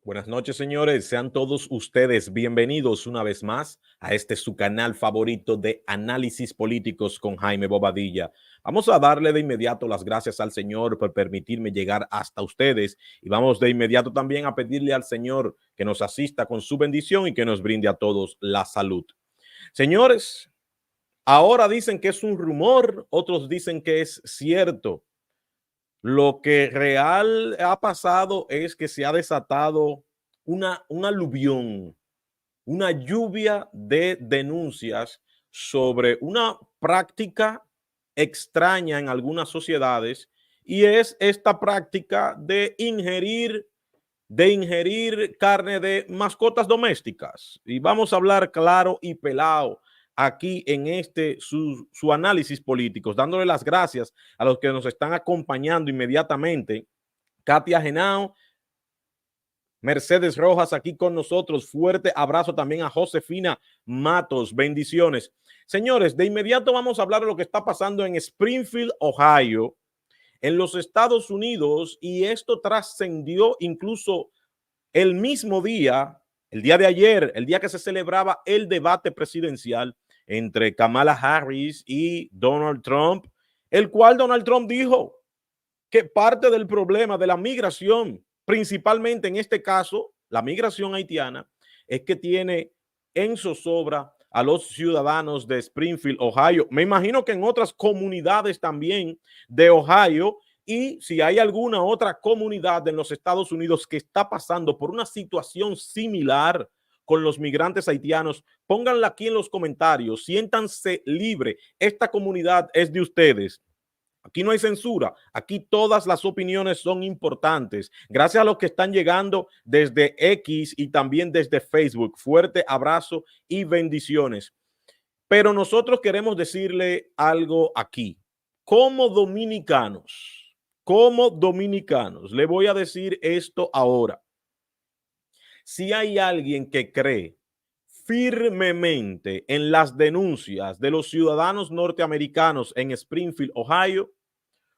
Buenas noches, señores. Sean todos ustedes bienvenidos una vez más a su canal favorito de análisis políticos con Jaime Bobadilla. Vamos a darle de inmediato las gracias al Señor por permitirme llegar hasta ustedes y vamos de inmediato también a pedirle al Señor que nos asista con su bendición y que nos brinde a todos la salud. Señores, ahora dicen que es un rumor, otros dicen que es cierto. Lo que real ha pasado es que se ha desatado un aluvión, una lluvia de denuncias sobre una práctica extraña en algunas sociedades y es esta práctica de ingerir carne de mascotas domésticas. Y vamos a hablar claro y pelado aquí en su análisis políticos, dándole las gracias a los que nos están acompañando inmediatamente. Katia Genao, Mercedes Rojas aquí con nosotros. Fuerte abrazo también a Josefina Matos. Bendiciones. Señores, de inmediato vamos a hablar de lo que está pasando en Springfield, Ohio, en los Estados Unidos, y esto trascendió incluso el mismo día, el día de ayer, el día que se celebraba el debate presidencial entre Kamala Harris y Donald Trump, el cual Donald Trump dijo que parte del problema de la migración, principalmente en este caso, la migración haitiana, es que tiene en zozobra a los ciudadanos de Springfield, Ohio. Me imagino que en otras comunidades también de Ohio, y si hay alguna otra comunidad en los Estados Unidos que está pasando por una situación similar con los migrantes haitianos, pónganla aquí en los comentarios, siéntanse libre. Esta comunidad es de ustedes. Aquí no hay censura, aquí todas las opiniones son importantes. Gracias a los que están llegando desde X y también desde Facebook. Fuerte abrazo y bendiciones. Pero nosotros queremos decirle algo aquí. Como dominicanos, le voy a decir esto ahora. Si hay alguien que cree firmemente en las denuncias de los ciudadanos norteamericanos en Springfield, Ohio,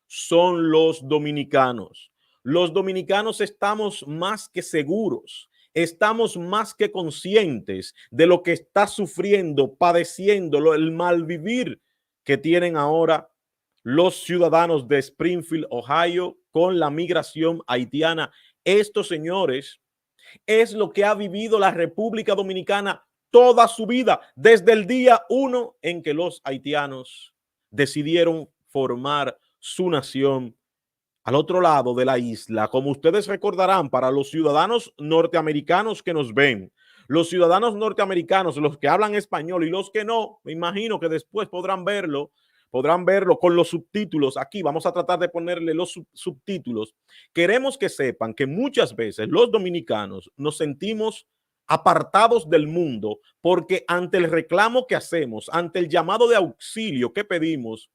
son los dominicanos. Los dominicanos estamos más que seguros, estamos más que conscientes de lo que está sufriendo, padeciendo, el malvivir que tienen ahora los ciudadanos de Springfield, Ohio, con la migración haitiana. Estos señores es lo que ha vivido la República Dominicana toda su vida, desde el día 1 en que los haitianos decidieron formar su nación al otro lado de la isla. Como ustedes recordarán, para los ciudadanos norteamericanos que nos ven, los ciudadanos norteamericanos, los que hablan español y los que no, me imagino que después podrán verlo con los subtítulos. Aquí vamos a tratar de ponerle los subtítulos. Queremos que sepan que muchas veces los dominicanos nos sentimos apartados del mundo porque ante el reclamo que hacemos, ante el llamado de auxilio que pedimos,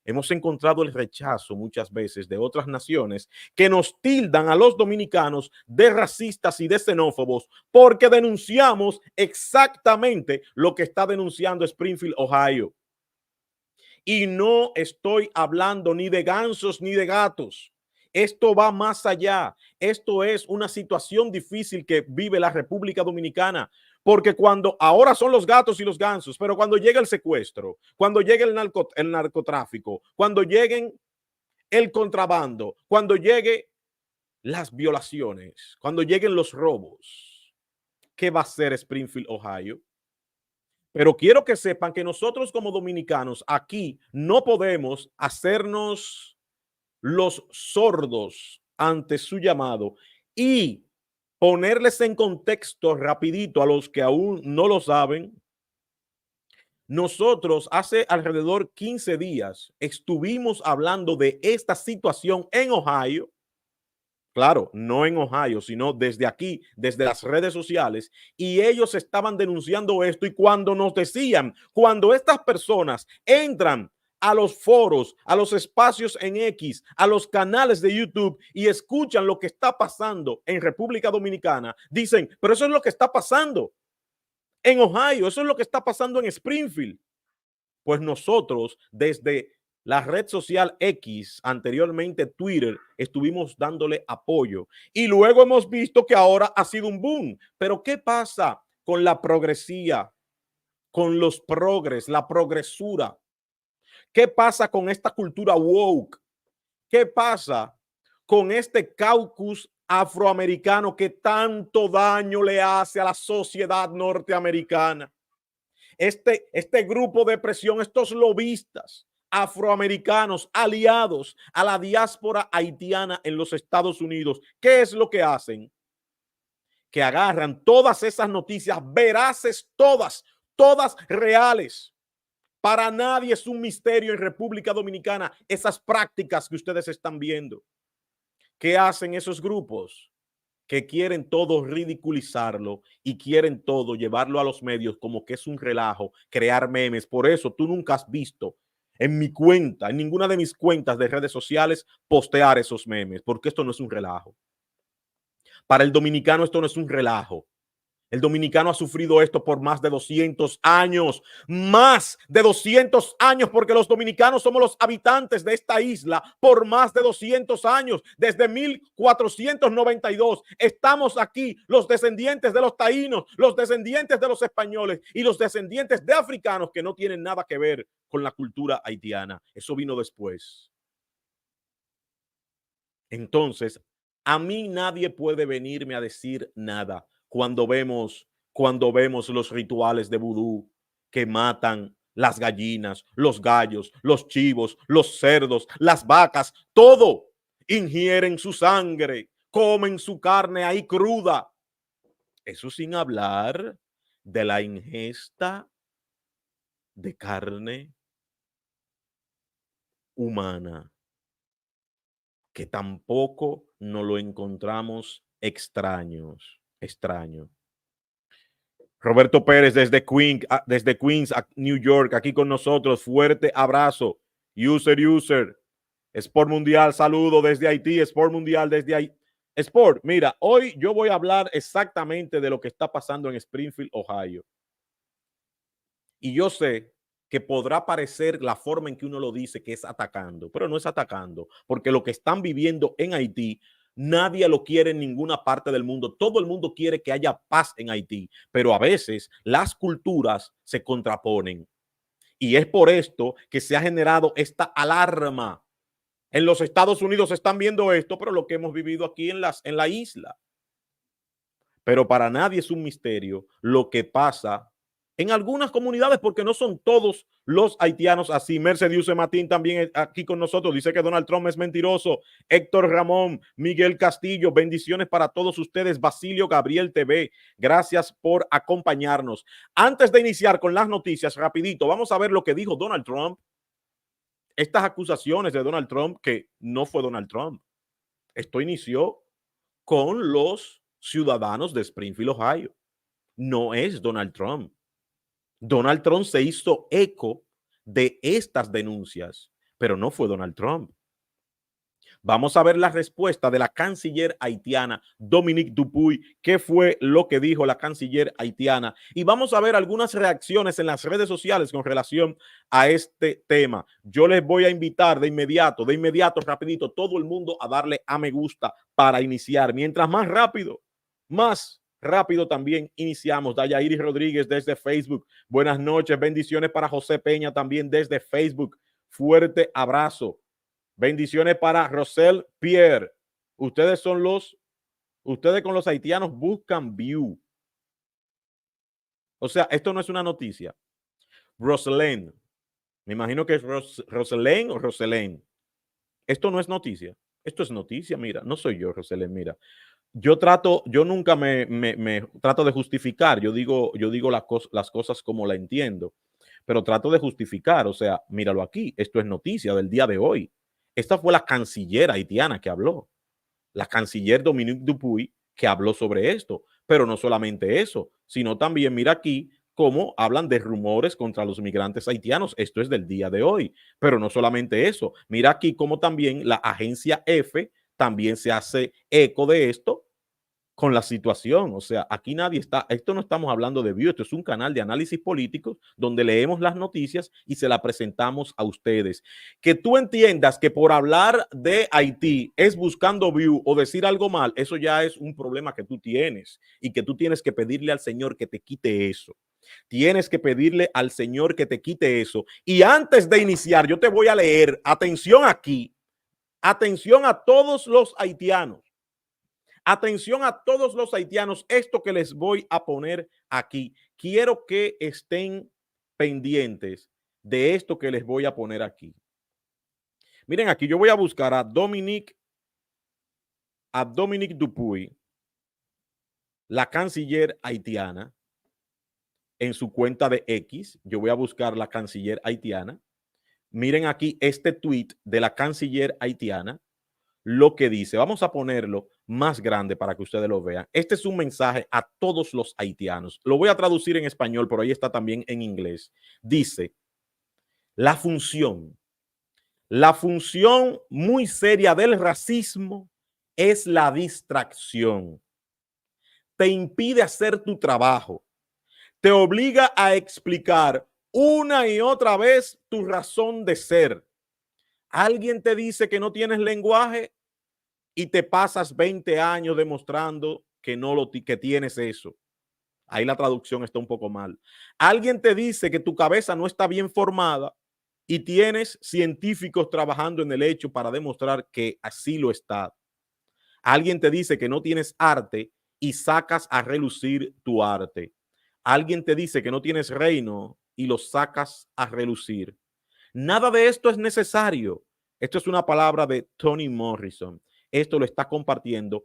hemos encontrado el rechazo muchas veces de otras naciones que nos tildan a los dominicanos de racistas y de xenófobos porque denunciamos exactamente lo que está denunciando Springfield, Ohio. Y no estoy hablando ni de gansos ni de gatos. Esto va más allá. Esto es una situación difícil que vive la República Dominicana, porque cuando ahora son los gatos y los gansos, pero cuando llega el secuestro, cuando llegue el narcotráfico, cuando lleguen el contrabando, cuando llegue las violaciones, cuando lleguen los robos, ¿qué va a hacer Springfield, Ohio? Pero quiero que sepan que nosotros como dominicanos aquí no podemos hacernos los sordos ante su llamado y ponerles en contexto rapidito a los que aún no lo saben. Nosotros hace alrededor 15 días estuvimos hablando de esta situación en Ohio. Claro, no en Ohio, sino desde aquí, desde las redes sociales, y ellos estaban denunciando esto. Y cuando nos decían, cuando estas personas entran a los foros, a los espacios en X, a los canales de YouTube y escuchan lo que está pasando en República Dominicana, dicen, pero eso es lo que está pasando en Ohio, eso es lo que está pasando en Springfield. Pues nosotros desde la red social X, anteriormente Twitter, estuvimos dándole apoyo y luego hemos visto que ahora ha sido un boom. Pero ¿qué pasa con la progresía, con los progres, la progresura? ¿Qué pasa con esta cultura woke? ¿Qué pasa con este caucus afroamericano que tanto daño le hace a la sociedad norteamericana? Este grupo de presión, estos lobistas afroamericanos aliados a la diáspora haitiana en los Estados Unidos, ¿qué es lo que hacen? Que agarran todas esas noticias veraces, todas reales. Para nadie es un misterio en República Dominicana esas prácticas que ustedes están viendo. ¿Qué hacen esos grupos? Que quieren todo ridiculizarlo y quieren todo llevarlo a los medios como que es un relajo, crear memes. Por eso tú nunca has visto en mi cuenta, en ninguna de mis cuentas de redes sociales, postear esos memes, porque esto no es un relajo. Para el dominicano esto no es un relajo. El dominicano ha sufrido esto por más de 200 años, más de 200 años, porque los dominicanos somos los habitantes de esta isla por más de 200 años. Desde 1492 estamos aquí, los descendientes de los taínos, los descendientes de los españoles y los descendientes de africanos que no tienen nada que ver con la cultura haitiana. Eso vino después. Entonces, a mí nadie puede venirme a decir nada cuando vemos los rituales de vudú que matan las gallinas, los gallos, los chivos, los cerdos, las vacas, todo. Ingieren su sangre, comen su carne ahí cruda. Eso sin hablar de la ingesta de carne humana, que tampoco nos lo encontramos extraño. Roberto Pérez desde Queens, New York, aquí con nosotros. Fuerte abrazo. User. Sport Mundial, saludo desde Haití. Sport Mundial desde Haití. Sport, mira, hoy yo voy a hablar exactamente de lo que está pasando en Springfield, Ohio. Y yo sé que podrá parecer la forma en que uno lo dice que es atacando, pero no es atacando, porque lo que están viviendo en Haití, nadie lo quiere en ninguna parte del mundo. Todo el mundo quiere que haya paz en Haití, pero a veces las culturas se contraponen. Y es por esto que se ha generado esta alarma. En los Estados Unidos están viendo esto, pero lo que hemos vivido aquí en la isla. Pero para nadie es un misterio lo que pasa en algunas comunidades, porque no son todos los haitianos así. Mercedes Matín también aquí con nosotros, dice que Donald Trump es mentiroso. Héctor Ramón, Miguel Castillo, bendiciones para todos ustedes. Basilio Gabriel TV, gracias por acompañarnos. Antes de iniciar con las noticias, rapidito, vamos a ver lo que dijo Donald Trump. Estas acusaciones de Donald Trump, que no fue Donald Trump. Esto inició con los ciudadanos de Springfield, Ohio. No es Donald Trump. Donald Trump se hizo eco de estas denuncias, pero no fue Donald Trump. Vamos a ver la respuesta de la canciller haitiana Dominique Dupuy. ¿Qué fue lo que dijo la canciller haitiana? Y vamos a ver algunas reacciones en las redes sociales con relación a este tema. Yo les voy a invitar de inmediato, rapidito, todo el mundo a darle a me gusta para iniciar. Mientras más rápido, más rápido también iniciamos. Dayairi Rodríguez desde Facebook. Buenas noches, bendiciones para José Peña también desde Facebook. Fuerte abrazo. Bendiciones para Rosel Pierre. Ustedes con los haitianos buscan view. O sea, esto no es una noticia. Roselaine. Me imagino que es Roselaine o Roselaine. Esto no es noticia. Esto es noticia, mira. No soy yo, Roselaine, mira. Yo nunca me trato de justificar. Yo digo las cosas como la entiendo. Pero trato de justificar. O sea, míralo aquí. Esto es noticia del día de hoy. Esta fue la canciller haitiana que habló, la canciller Dominique Dupuy, que habló sobre esto. Pero no solamente eso, sino también mira aquí cómo hablan de rumores contra los migrantes haitianos. Esto es del día de hoy. Pero no solamente eso, mira aquí cómo también la agencia F también se hace eco de esto con la situación. O sea, aquí nadie está, esto no estamos hablando de view, esto es un canal de análisis político donde leemos las noticias y se la presentamos a ustedes. Que tú entiendas que por hablar de Haití es buscando view o decir algo mal, eso ya es un problema que tú tienes y que tú tienes que pedirle al Señor que te quite eso. Tienes que pedirle al Señor que te quite eso. Y antes de iniciar, yo te voy a leer, atención aquí, atención a todos los haitianos. Atención a todos los haitianos, esto que les voy a poner aquí. Quiero que estén pendientes de esto que les voy a poner aquí. Miren aquí, yo voy a buscar a Dominique Dupuy, la canciller haitiana, en su cuenta de X. Yo voy a buscar la canciller haitiana. Miren aquí este tweet de la canciller haitiana, lo que dice. Vamos a ponerlo más grande para que ustedes lo vean. Este es un mensaje a todos los haitianos. Lo voy a traducir en español, pero ahí está también en inglés. Dice, la función muy seria del racismo es la distracción. Te impide hacer tu trabajo. Te obliga a explicar una y otra vez tu razón de ser. Alguien te dice que no tienes lenguaje y te pasas 20 años demostrando que tienes eso. Ahí la traducción está un poco mal. Alguien te dice que tu cabeza no está bien formada y tienes científicos trabajando en el hecho para demostrar que así lo está. Alguien te dice que no tienes arte y sacas a relucir tu arte. Alguien te dice que no tienes reino y lo sacas a relucir. Nada de esto es necesario. Esto es una palabra de Toni Morrison. Esto lo está compartiendo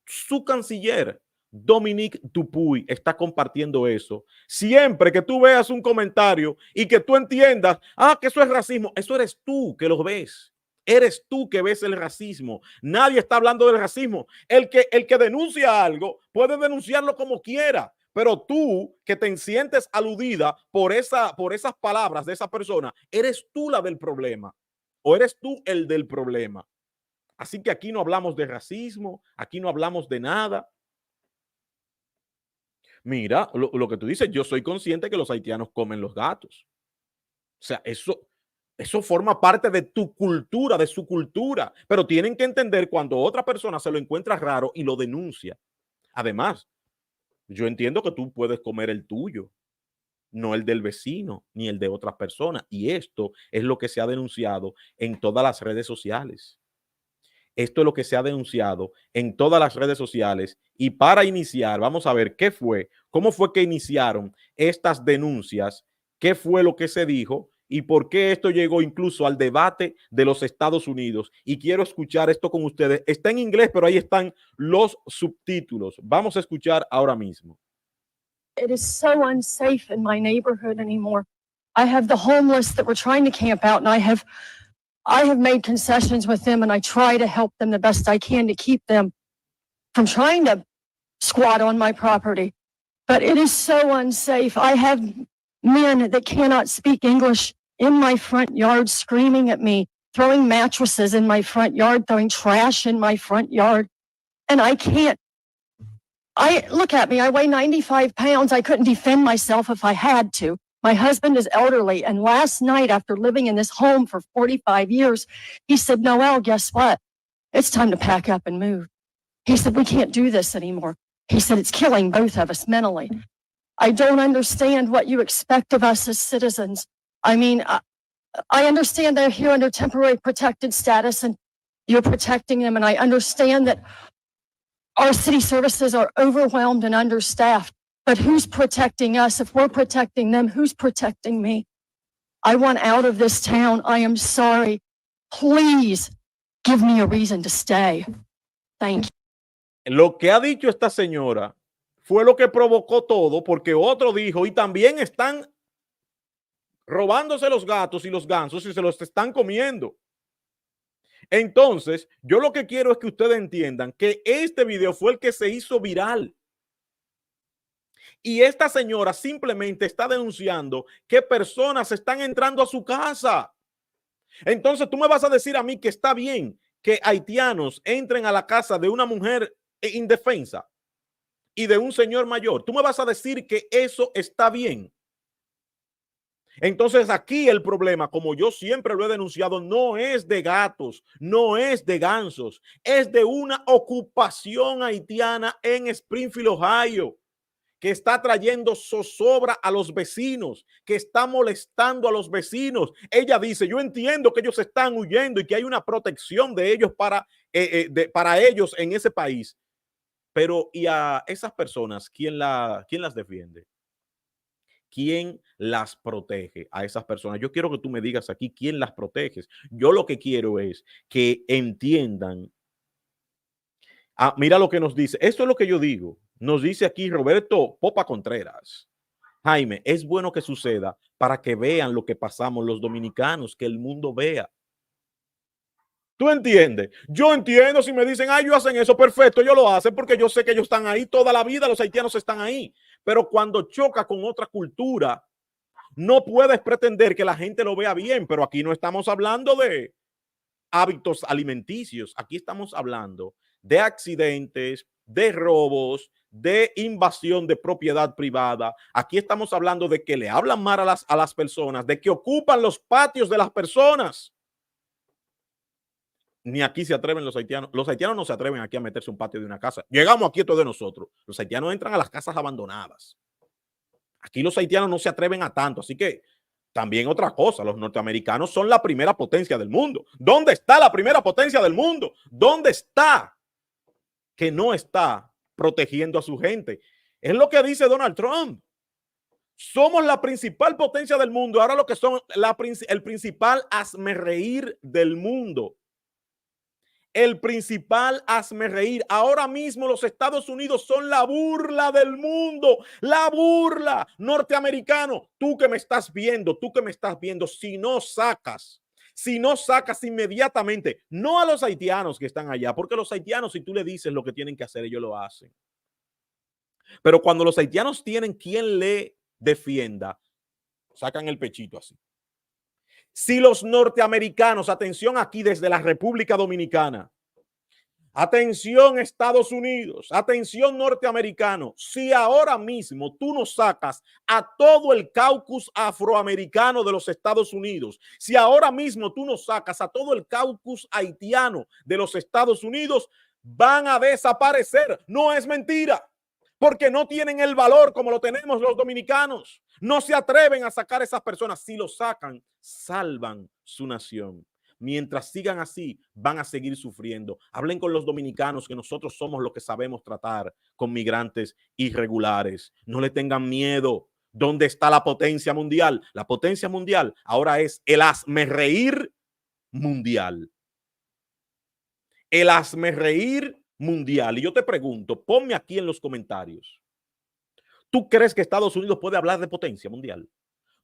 su canciller, Dominique Dupuy, está compartiendo eso. Siempre que tú veas un comentario y que tú entiendas, que eso es racismo, eso eres tú que lo ves. Eres tú que ves el racismo. Nadie está hablando del racismo. El que denuncia algo puede denunciarlo como quiera. Pero tú que te sientes aludida por esas palabras de esa persona, eres tú la del problema o eres tú el del problema. Así que aquí no hablamos de racismo, aquí no hablamos de nada. Mira, lo que tú dices, yo soy consciente que los haitianos comen los gatos. O sea, eso forma parte de tu cultura, de su cultura. Pero tienen que entender cuando otra persona se lo encuentra raro y lo denuncia. Además, yo entiendo que tú puedes comer el tuyo, no el del vecino ni el de otras personas. Y esto es lo que se ha denunciado en todas las redes sociales. Esto es lo que se ha denunciado en todas las redes sociales. Y para iniciar, vamos a ver cómo fue que iniciaron estas denuncias, qué fue lo que se dijo y por qué esto llegó incluso al debate de los Estados Unidos. Y quiero escuchar esto con ustedes. Está en inglés, pero ahí están los subtítulos. Vamos a escuchar ahora mismo. It is so unsafe in my neighborhood anymore. I have the homeless that were trying to camp out, and I have made concessions with them, and I try to help them the best I can to keep them from trying to squat on my property. But it is so unsafe. I have men that cannot speak English in my front yard screaming at me, throwing mattresses in my front yard, throwing trash in my front yard. And I can't. Look at me, I weigh 95 pounds. I couldn't defend myself if I had to. My husband is elderly, and last night, after living in this home for 45 years, he said, Noelle, guess what? It's time to pack up and move. He said, we can't do this anymore. He said, it's killing both of us mentally. I don't understand what you expect of us as citizens. I mean, I understand they're here under temporary protected status, and you're protecting them, and I understand that our city services are overwhelmed and understaffed. But who's protecting us? If we're protecting them, who's protecting me? I want out of this town. I am sorry. Please give me a reason to stay. Thank you. Lo que ha dicho esta señora fue lo que provocó todo, porque otro dijo, y también están robándose los gatos y los gansos y se los están comiendo. Entonces, yo lo que quiero es que ustedes entiendan que este video fue el que se hizo viral. Y esta señora simplemente está denunciando que personas están entrando a su casa. Entonces, tú me vas a decir a mí que está bien que haitianos entren a la casa de una mujer indefensa. y de un señor mayor. Tú me vas a decir que eso está bien. Entonces aquí el problema, como yo siempre lo he denunciado, no es de gatos, no es de gansos, es de una ocupación haitiana en Springfield, Ohio, que está trayendo zozobra a los vecinos, que está molestando a los vecinos. Ella dice, yo entiendo que ellos están huyendo y que hay una protección de ellos para ellos en ese país, pero ¿y a esas personas quién las defiende? ¿Quién las protege a esas personas? Yo quiero que tú me digas aquí quién las protege. Yo lo que quiero es que entiendan. Mira lo que nos dice. Esto es lo que yo digo. Nos dice aquí Roberto Popa Contreras. Jaime, es bueno que suceda para que vean lo que pasamos los dominicanos, que el mundo vea. ¿Tú entiendes? Yo entiendo si me dicen, ay, ellos hacen eso, perfecto, ellos lo hacen porque yo sé que ellos están ahí toda la vida, los haitianos están ahí. Pero cuando choca con otra cultura, no puedes pretender que la gente lo vea bien, pero aquí no estamos hablando de hábitos alimenticios, aquí estamos hablando de accidentes, de robos, de invasión de propiedad privada. Aquí estamos hablando de que le hablan mal a las personas, de que ocupan los patios de las personas. Ni aquí se atreven los haitianos. Los haitianos no se atreven aquí a meterse un patio de una casa. Llegamos aquí esto de nosotros. Los haitianos entran a las casas abandonadas. Aquí los haitianos no se atreven a tanto. Así que también otra cosa, los norteamericanos son la primera potencia del mundo. ¿Dónde está la primera potencia del mundo? ¿Dónde está que no está protegiendo a su gente? Es lo que dice Donald Trump. Somos la principal potencia del mundo. Ahora lo que son el principal hazmerreír del mundo. El principal hazmerreír. Ahora mismo los Estados Unidos son la burla del mundo, la burla. Norteamericano, tú que me estás viendo, si no sacas inmediatamente, no a los haitianos que están allá, porque los haitianos, si tú le dices lo que tienen que hacer, ellos lo hacen. Pero cuando los haitianos tienen quien le defienda, sacan el pechito así. Si los norteamericanos, atención aquí desde la República Dominicana, atención Estados Unidos, atención norteamericano, si ahora mismo tú no sacas a todo el caucus afroamericano de los Estados Unidos, si ahora mismo tú no sacas a todo el caucus haitiano de los Estados Unidos, van a desaparecer. No es mentira. Porque no tienen el valor como lo tenemos los dominicanos. No se atreven a sacar a esas personas. Si lo sacan, salvan su nación. Mientras sigan así, van a seguir sufriendo. Hablen con los dominicanos, que nosotros somos los que sabemos tratar con migrantes irregulares. No le tengan miedo. ¿Dónde está la potencia mundial? La potencia mundial ahora es el hazmerreír mundial. El hazmerreír mundial. Y yo te pregunto, ponme aquí en los comentarios, ¿tú crees que Estados Unidos puede hablar de potencia mundial?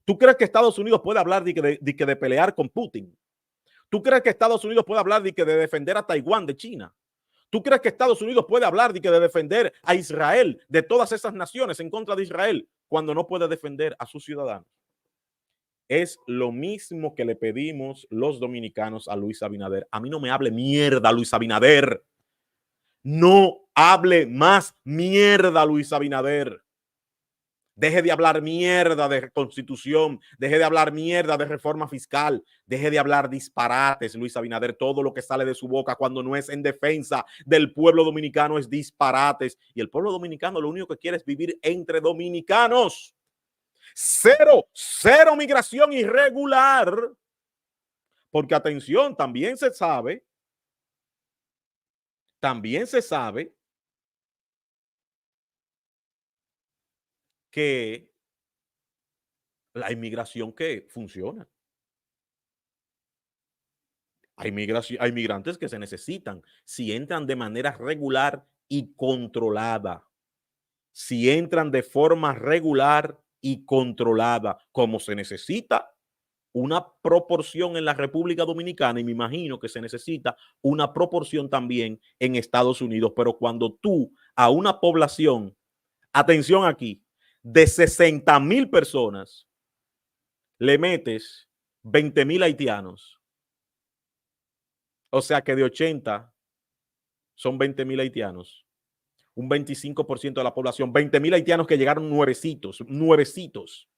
¿Tú crees que Estados Unidos puede hablar de pelear con Putin? ¿Tú crees que Estados Unidos puede hablar de defender a Taiwán de China? ¿Tú crees que Estados Unidos puede hablar de defender a Israel, de todas esas naciones en contra de Israel, cuando no puede defender a sus ciudadanos? Es lo mismo que le pedimos los dominicanos a Luis Abinader. A mí no me hable mierda, Luis Abinader. No hable más mierda, Luis Abinader. Deje de hablar mierda de constitución, deje de hablar mierda de reforma fiscal, deje de hablar disparates, Luis Abinader. Todo lo que sale de su boca cuando no es en defensa del pueblo dominicano es disparates. Y el pueblo dominicano lo único que quiere es vivir entre dominicanos. Cero migración irregular. Porque atención, también se sabe que la inmigración que funciona. Hay migrantes que se necesitan si entran de manera regular y controlada. Si entran de forma regular y controlada, como se necesita una proporción en la República Dominicana, y me imagino que se necesita una proporción también en Estados Unidos. Pero cuando tú a una población, atención aquí, de 60,000 personas, le metes 20,000 haitianos, o sea que de 80 son 20,000 haitianos. un 25% de la población, 20,000 haitianos que llegaron nuevecitos,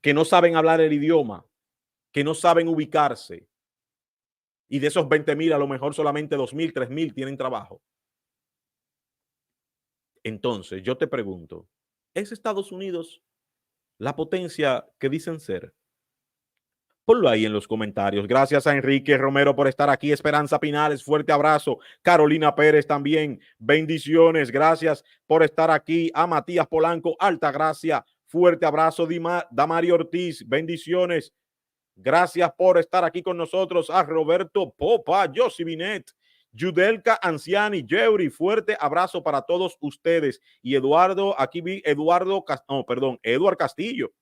que no saben hablar el idioma, que no saben ubicarse. Y de esos 20,000, a lo mejor solamente 2,000, 3,000 tienen trabajo. Entonces, yo te pregunto, ¿es Estados Unidos la potencia que dicen ser? Ponlo ahí en los comentarios. Gracias a Enrique Romero por estar aquí. Esperanza Pinales, fuerte abrazo. Carolina Pérez también, bendiciones. Gracias por estar aquí. A Matías Polanco, alta gracia, fuerte abrazo. Damario Ortiz, bendiciones. Gracias por estar aquí con nosotros. A Roberto Popa, Josie Binet, Yudelka Anciani, Yeuri, fuerte abrazo para todos ustedes. Y Eduardo, aquí vi Eduardo Castillo.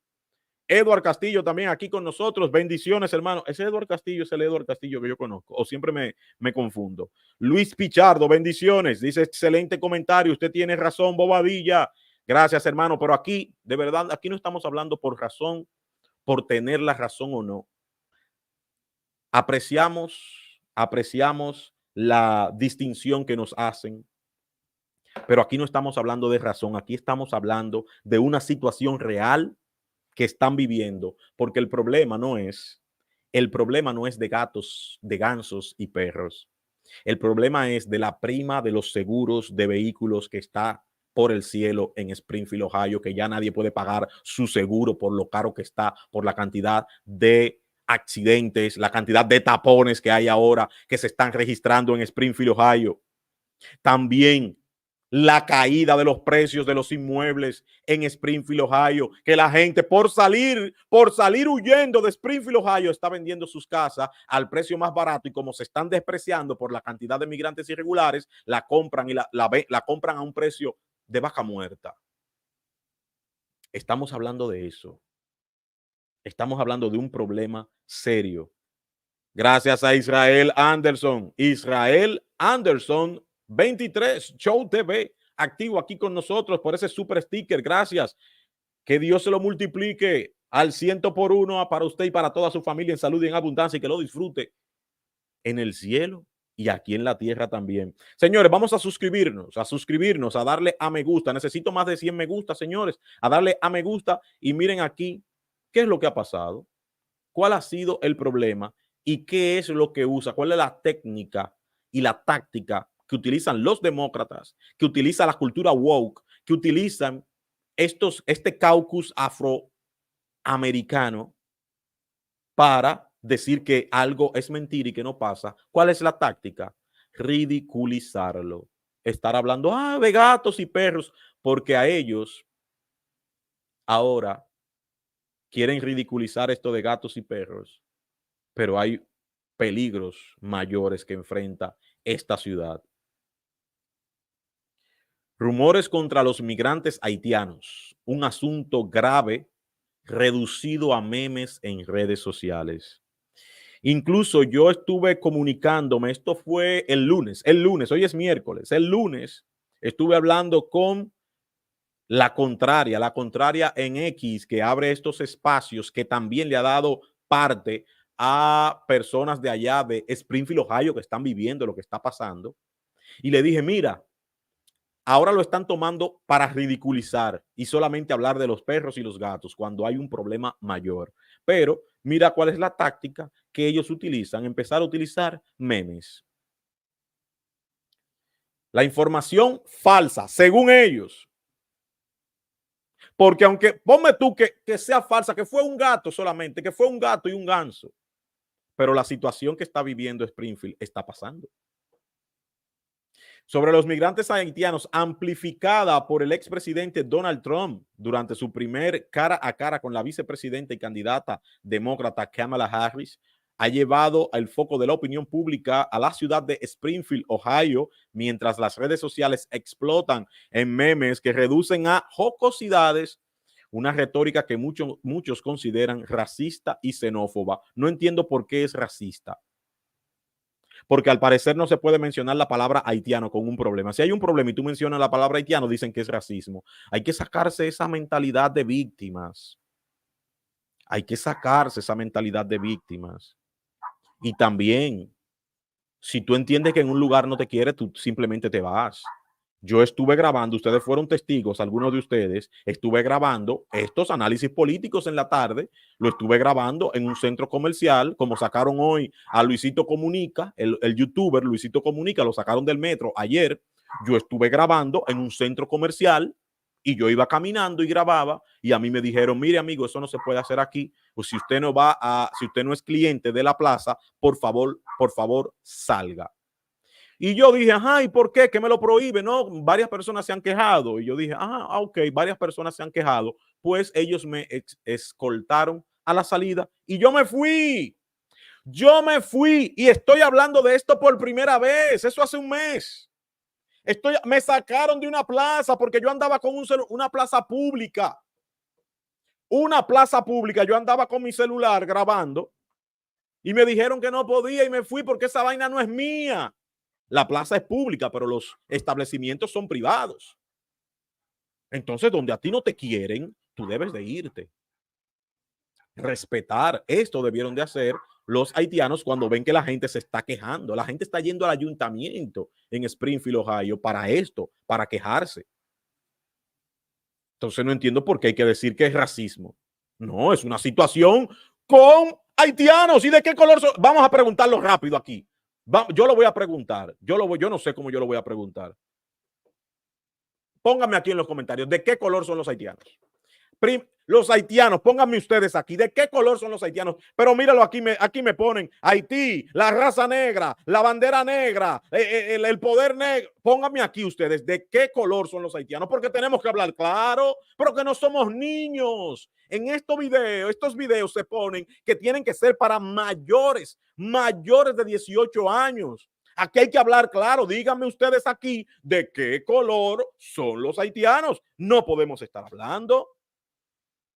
Eduard Castillo también aquí con nosotros. Bendiciones, hermano. Ese Eduard Castillo es el Eduard Castillo que yo conozco, o siempre me confundo. Luis Pichardo, bendiciones. Dice, excelente comentario. Usted tiene razón, Bobadilla. Gracias, hermano. Pero aquí, de verdad, aquí no estamos hablando por razón, por tener la razón o no. Apreciamos la distinción que nos hacen, pero aquí no estamos hablando de razón. Aquí estamos hablando de una situación real que están viviendo, porque el problema no es de gatos, de gansos y perros. El problema es de la prima de los seguros de vehículos que está por el cielo en Springfield, Ohio, que ya nadie puede pagar su seguro por lo caro que está, por la cantidad de accidentes, la cantidad de tapones que hay ahora que se están registrando en Springfield, Ohio. También la caída de los precios de los inmuebles en Springfield, Ohio, que la gente por salir huyendo de Springfield, Ohio, está vendiendo sus casas al precio más barato, y como se están despreciando por la cantidad de migrantes irregulares, la compran y la compran a un precio de vaca muerta. Estamos hablando de eso. Estamos hablando de un problema serio. Gracias a Israel Anderson. Israel Anderson 23, Show TV, activo aquí con nosotros por ese super sticker. Gracias. Que Dios se lo multiplique al 100 por 1 para usted y para toda su familia en salud y en abundancia, y que lo disfrute en el cielo y aquí en la tierra también. Señores, vamos a suscribirnos, a darle a me gusta. Necesito más de 100 me gusta, señores, a darle a me gusta. Y miren aquí, ¿qué es lo que ha pasado? ¿Cuál ha sido el problema? ¿Y qué es lo que usa? ¿Cuál es la técnica y la táctica que utilizan los demócratas, que utiliza la cultura woke, que utilizan este caucus afroamericano para decir que algo es mentira y que no pasa? ¿Cuál es la táctica? Ridiculizarlo. Estar hablando de gatos y perros, porque a ellos ahora quieren ridiculizar esto de gatos y perros, pero hay peligros mayores que enfrenta esta ciudad. Rumores contra los migrantes haitianos, un asunto grave reducido a memes en redes sociales. Incluso yo estuve comunicándome, esto fue el lunes, hoy es miércoles, el lunes estuve hablando con la contraria en X, que abre estos espacios, que también le ha dado parte a personas de allá de Springfield, Ohio, que están viviendo lo que está pasando. Y le dije, mira, ahora lo están tomando para ridiculizar y solamente hablar de los perros y los gatos cuando hay un problema mayor. Pero mira cuál es la táctica que ellos utilizan: empezar a utilizar memes. La información falsa, según ellos. Porque aunque ponme tú que sea falsa, que fue un gato solamente, que fue un gato y un ganso, pero la situación que está viviendo Springfield está pasando. Sobre los migrantes haitianos, amplificada por el expresidente Donald Trump durante su primer cara a cara con la vicepresidenta y candidata demócrata Kamala Harris, ha llevado el foco de la opinión pública a la ciudad de Springfield, Ohio, mientras las redes sociales explotan en memes que reducen a jocosidades una retórica que muchos consideran racista y xenófoba. No entiendo por qué es racista, porque al parecer no se puede mencionar la palabra haitiano con un problema. Si hay un problema y tú mencionas la palabra haitiano, dicen que es racismo. Hay que sacarse esa mentalidad de víctimas. Hay que sacarse esa mentalidad de víctimas. Y también, si tú entiendes que en un lugar no te quiere, tú simplemente te vas. Yo estuve grabando, ustedes fueron testigos, algunos de ustedes, estuve grabando estos análisis políticos en la tarde, lo estuve grabando en un centro comercial, como sacaron hoy a Luisito Comunica, el youtuber Luisito Comunica, lo sacaron del metro ayer. Yo estuve grabando en un centro comercial y yo iba caminando y grababa y a mí me dijeron, mire amigo, eso no se puede hacer aquí, pues si usted no va a, si usted no es cliente de la plaza, por favor, salga. Y yo dije, ajá, ¿y por qué? ¿Qué me lo prohíbe? No, varias personas se han quejado. Y yo dije, ajá, ok, varias personas se han quejado. Pues ellos me escoltaron a la salida y yo me fui. Yo me fui y estoy hablando de esto por primera vez. Eso hace un mes. Me sacaron de una plaza porque yo andaba con una plaza pública. Una plaza pública. Yo andaba con mi celular grabando y me dijeron que no podía y me fui porque esa vaina no es mía. La plaza es pública, pero los establecimientos son privados. Entonces, donde a ti no te quieren, tú debes de irte. Respetar. Esto debieron de hacer los haitianos cuando ven que la gente se está quejando. La gente está yendo al ayuntamiento en Springfield, Ohio, para esto, para quejarse. Entonces, no entiendo por qué hay que decir que es racismo. No, es una situación con haitianos. ¿Y de qué color son? Vamos a preguntarlo rápido aquí. Yo lo voy a preguntar. Yo no sé cómo yo lo voy a preguntar. Pónganme aquí en los comentarios de qué color son los haitianos. Los haitianos, pónganme ustedes aquí, ¿de qué color son los haitianos? Pero míralo, aquí me ponen Haití, la raza negra, la bandera negra, el poder negro. Pónganme aquí ustedes, ¿de qué color son los haitianos? Porque tenemos que hablar claro, pero que no somos niños. En estos videos se ponen que tienen que ser para mayores de 18 años. Aquí hay que hablar claro. Díganme ustedes aquí de qué color son los haitianos. No podemos estar hablando.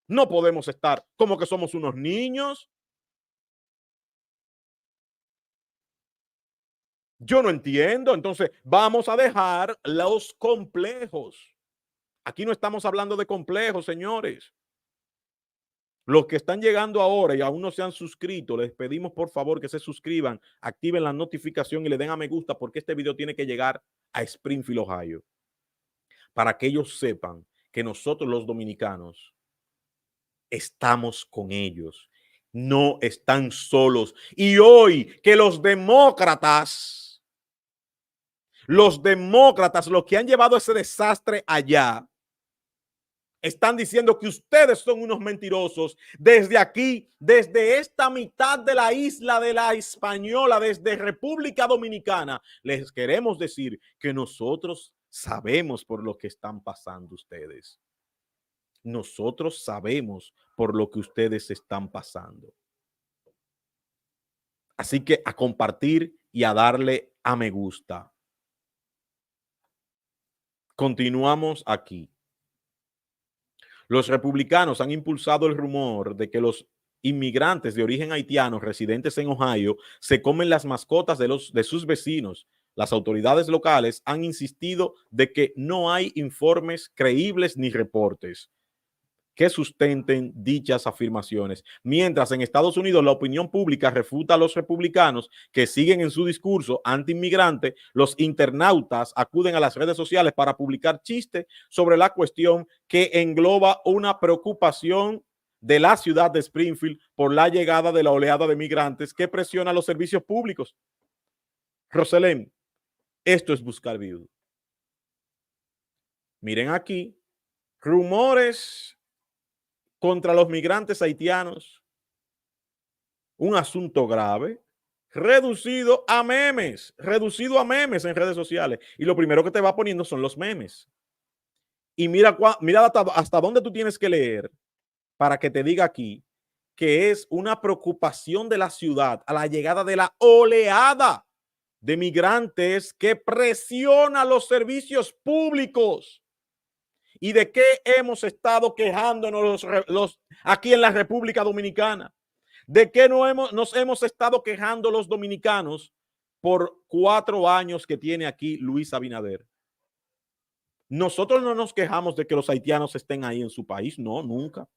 No podemos estar como que somos unos niños. Yo no entiendo. Entonces, vamos a dejar los complejos. Aquí no estamos hablando de complejos, señores. Los que están llegando ahora y aún no se han suscrito, les pedimos por favor que se suscriban, activen la notificación y le den a me gusta porque este video tiene que llegar a Springfield, Ohio, para que ellos sepan que nosotros los dominicanos estamos con ellos, no están solos. Y hoy que los demócratas, los que han llevado ese desastre allá, están diciendo que ustedes son unos mentirosos desde aquí, desde esta mitad de la isla de la Española, desde República Dominicana. Les queremos decir que nosotros sabemos por lo que están pasando ustedes. Nosotros sabemos por lo que ustedes están pasando. Así que a compartir y a darle a me gusta. Continuamos aquí. Los republicanos han impulsado el rumor de que los inmigrantes de origen haitiano residentes en Ohio se comen las mascotas de sus vecinos. Las autoridades locales han insistido de que no hay informes creíbles ni reportes que sustenten dichas afirmaciones. Mientras en Estados Unidos la opinión pública refuta a los republicanos que siguen en su discurso anti-inmigrante, los internautas acuden a las redes sociales para publicar chistes sobre la cuestión que engloba una preocupación de la ciudad de Springfield por la llegada de la oleada de migrantes que presiona los servicios públicos. Roselén, esto es buscar viudo. Miren aquí, rumores contra los migrantes haitianos, un asunto grave, reducido a memes en redes sociales. Y lo primero que te va poniendo son los memes. Y mira hasta dónde tú tienes que leer para que te diga aquí que es una preocupación de la ciudad a la llegada de la oleada de migrantes que presiona los servicios públicos. ¿Y de qué hemos estado quejándonos aquí en la República Dominicana? ¿De qué nos hemos estado quejando los dominicanos por 4 años que tiene aquí Luis Abinader? Nosotros no nos quejamos de que los haitianos estén ahí en su país. No, nunca.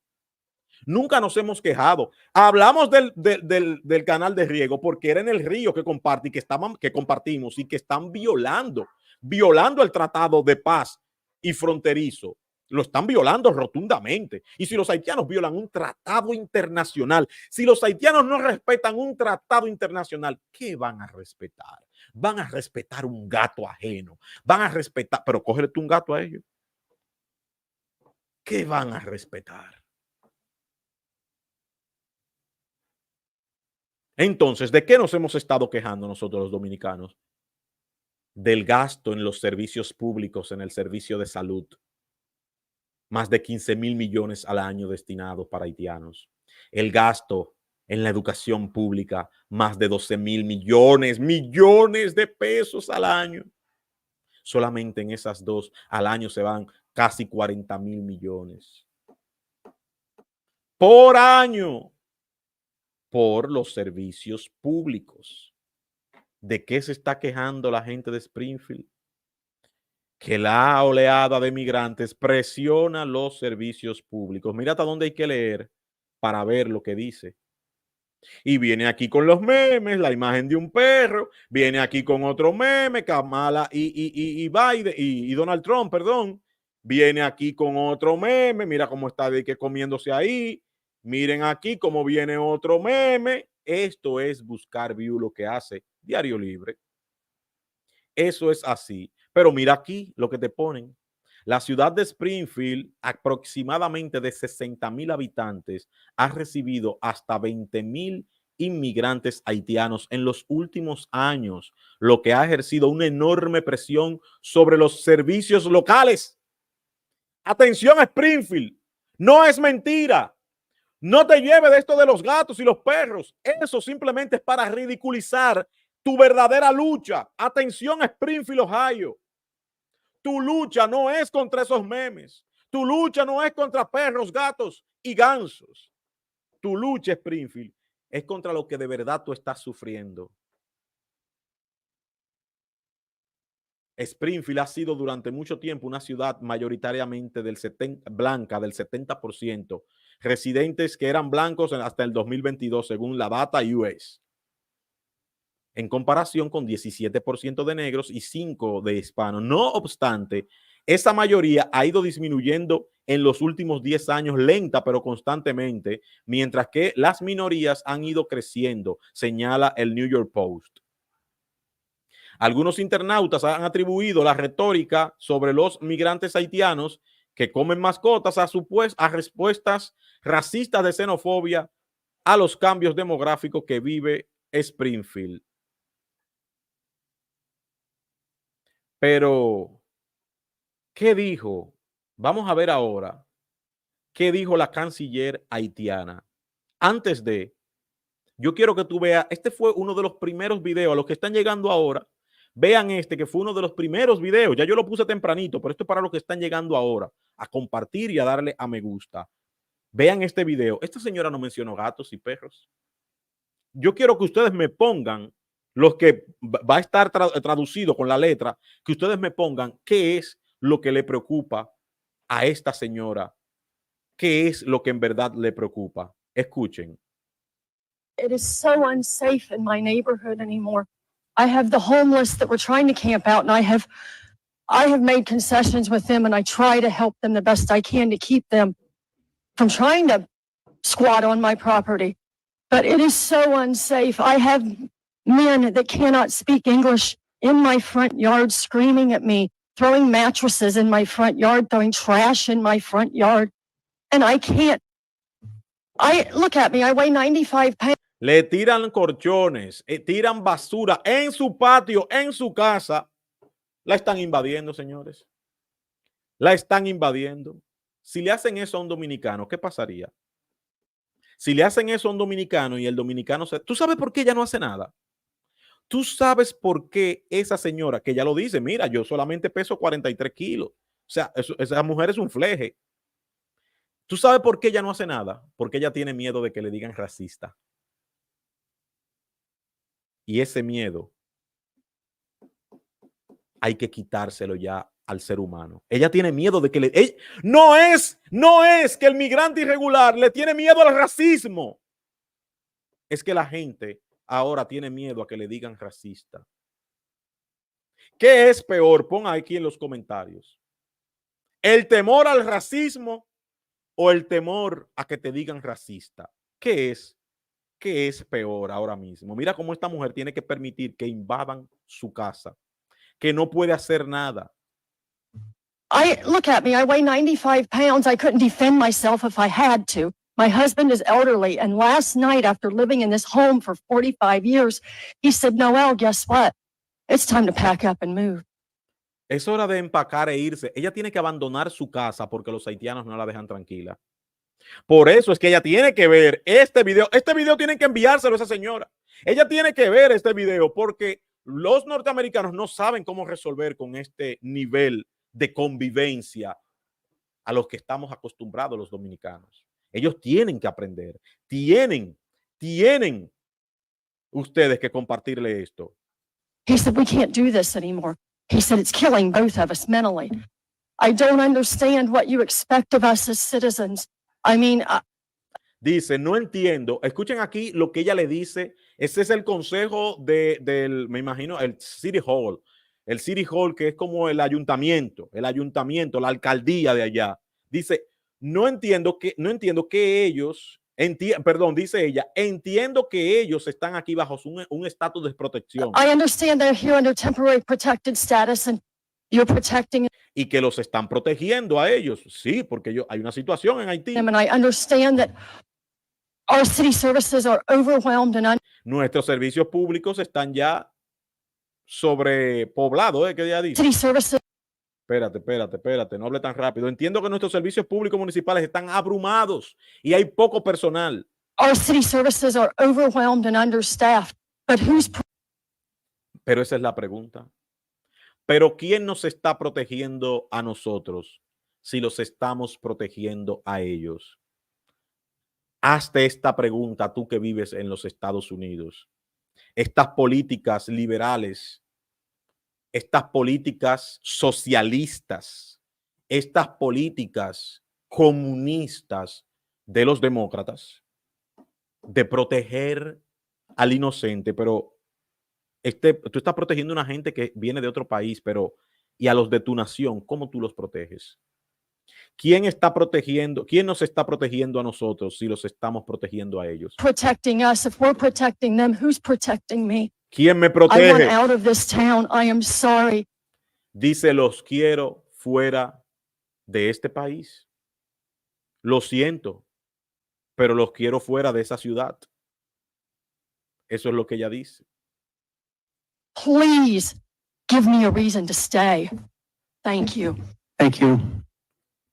Nunca nos hemos quejado. Hablamos del canal de riego porque era en el río que comparte y que compartimos y que están violando violando el tratado de paz y fronterizo. Lo están violando rotundamente. Y si los haitianos violan un tratado internacional, si los haitianos no respetan un tratado internacional, ¿qué van a respetar? Van a respetar un gato ajeno. Van a respetar, pero cógele tú un gato a ellos. ¿Qué van a respetar? Entonces, ¿de qué nos hemos estado quejando nosotros los dominicanos? Del gasto en los servicios públicos, en el servicio de salud. Más de 15,000 millones al año destinados para haitianos. El gasto en la educación pública, más de 12,000 millones de pesos al año. Solamente en esas dos al año se van casi 40,000 millones. Por año. Por los servicios públicos. ¿De qué se está quejando la gente de Springfield? Que la oleada de migrantes presiona los servicios públicos. Mira hasta dónde hay que leer para ver lo que dice. Y viene aquí con los memes, la imagen de un perro, viene aquí con otro meme, Kamala y Biden y Donald Trump, perdón. Viene aquí con otro meme, mira cómo está de que comiéndose ahí. Miren aquí cómo viene otro meme. Esto es buscar view, lo que hace Diario Libre. Eso es así. Pero mira aquí lo que te ponen. La ciudad de Springfield, aproximadamente de 60,000 habitantes, ha recibido hasta 20,000 inmigrantes haitianos en los últimos años, lo que ha ejercido una enorme presión sobre los servicios locales. Atención, Springfield, no es mentira. No te lleves de esto de los gatos y los perros. Eso simplemente es para ridiculizar tu verdadera lucha. Atención, Springfield, Ohio. Tu lucha no es contra esos memes. Tu lucha no es contra perros, gatos y gansos. Tu lucha, Springfield, es contra lo que de verdad tú estás sufriendo. Springfield ha sido durante mucho tiempo una ciudad mayoritariamente blanca, del 70%, residentes que eran blancos hasta el 2022, según la data US, en comparación con 17% de negros y 5% de hispanos. No obstante, esa mayoría ha ido disminuyendo en los últimos 10 años, lenta pero constantemente, mientras que las minorías han ido creciendo, señala el New York Post. Algunos internautas han atribuido la retórica sobre los migrantes haitianos que comen mascotas a respuestas racistas de xenofobia a los cambios demográficos que vive Springfield. Pero, ¿qué dijo? Vamos a ver ahora qué dijo la canciller haitiana. Antes de, yo quiero que tú veas, este fue uno de los primeros videos, a los que están llegando ahora, vean este que fue uno de los primeros videos, ya yo lo puse tempranito, pero esto es para los que están llegando ahora, a compartir y a darle a me gusta. Vean este video. Esta señora no mencionó gatos y perros. Yo quiero que ustedes me pongan, los que va a estar traducido con la letra, que ustedes me pongan qué es lo que le preocupa a esta señora, qué es lo que en verdad le preocupa. Escuchen. It is so unsafe in my neighborhood anymore. I have the homeless that were trying to camp out, and I have made concessions with them, and I try to help them the best I can to keep them from trying to squat on my property. But it is so unsafe. I have men that cannot speak English in my front yard screaming at me, throwing mattresses in my front yard, throwing trash in my front yard. And I can't. Look at me, I weigh 95 pounds. Le tiran colchones, tiran basura en su patio, en su casa. La están invadiendo, señores. La están invadiendo. Si le hacen eso a un dominicano, ¿qué pasaría? Si le hacen eso a un dominicano y el dominicano se... ¿Tú sabes por qué ella no hace nada? ¿Tú sabes por qué esa señora, que ya lo dice, mira, yo solamente peso 43 kilos? O sea, esa mujer es un fleje. ¿Tú sabes por qué ella no hace nada? Porque ella tiene miedo de que le digan racista. Y ese miedo hay que quitárselo ya al ser humano. Ella tiene miedo de que le... No es que el migrante irregular le tiene miedo al racismo. Es que la gente ahora tiene miedo a que le digan racista. ¿Qué es peor? Pon aquí en los comentarios. ¿El temor al racismo o el temor a que te digan racista? ¿Qué es? ¿Qué es peor ahora mismo? Mira cómo esta mujer tiene que permitir que invadan su casa, que no puede hacer nada. Look at me. I weigh 95 pounds. I couldn't defend myself if I had to. My husband is elderly. And last night, after living in this home for 45 years, he said, Noelle, guess what? It's time to pack up and move. Es hora de empacar e irse. Ella tiene que abandonar su casa porque los haitianos no la dejan tranquila. Por eso es que ella tiene que ver este video. Este video tienen que enviárselo a esa señora. Ella tiene que ver este video porque los norteamericanos no saben cómo resolver con este nivel de convivencia a los que estamos acostumbrados los dominicanos. Ellos tienen que aprender. Tienen ustedes que compartirle esto. He said, we can't do this anymore. He said, it's killing both of us mentally. I don't understand what you expect of us as citizens. I mean, Dice, no entiendo. Escuchen aquí lo que ella le dice. Ese es el consejo del, me imagino, el City Hall. El City Hall, que es como el ayuntamiento, la alcaldía de allá. Dice, no entiendo que ellos, perdón, dice ella, entiendo que ellos están aquí bajo un estatus de protección. I understand they're here under temporary protected status and you're protecting Y que los están protegiendo a ellos. Sí, porque hay una situación en Haití. them. And I understand that our city services are overwhelmed and Nuestros servicios públicos están ya sobrepoblados, ¿eh? ¿Qué ella dice? city services Espérate, no hable tan rápido. Entiendo que nuestros servicios públicos municipales están abrumados y hay poco personal. Our city services are overwhelmed and understaffed. But Pero esa es la pregunta. Pero ¿quién nos está protegiendo a nosotros si los estamos protegiendo a ellos? Hazte esta pregunta tú que vives en los Estados Unidos. Estas políticas liberales, estas políticas socialistas, estas políticas comunistas de los demócratas, de proteger al inocente, pero tú estás protegiendo a una gente que viene de otro país, pero y a los de tu nación, ¿cómo tú los proteges? ¿Quién nos está protegiendo a nosotros si los estamos protegiendo a ellos? protecting us, if we're protecting them, who's protecting me? ¿Quién me I want protege? out of this town. I am sorry. Dice, los quiero fuera de este país. Lo siento, pero los quiero fuera de esa ciudad. Eso es lo que ella dice. Please give me a reason to stay. Thank you. Thank you.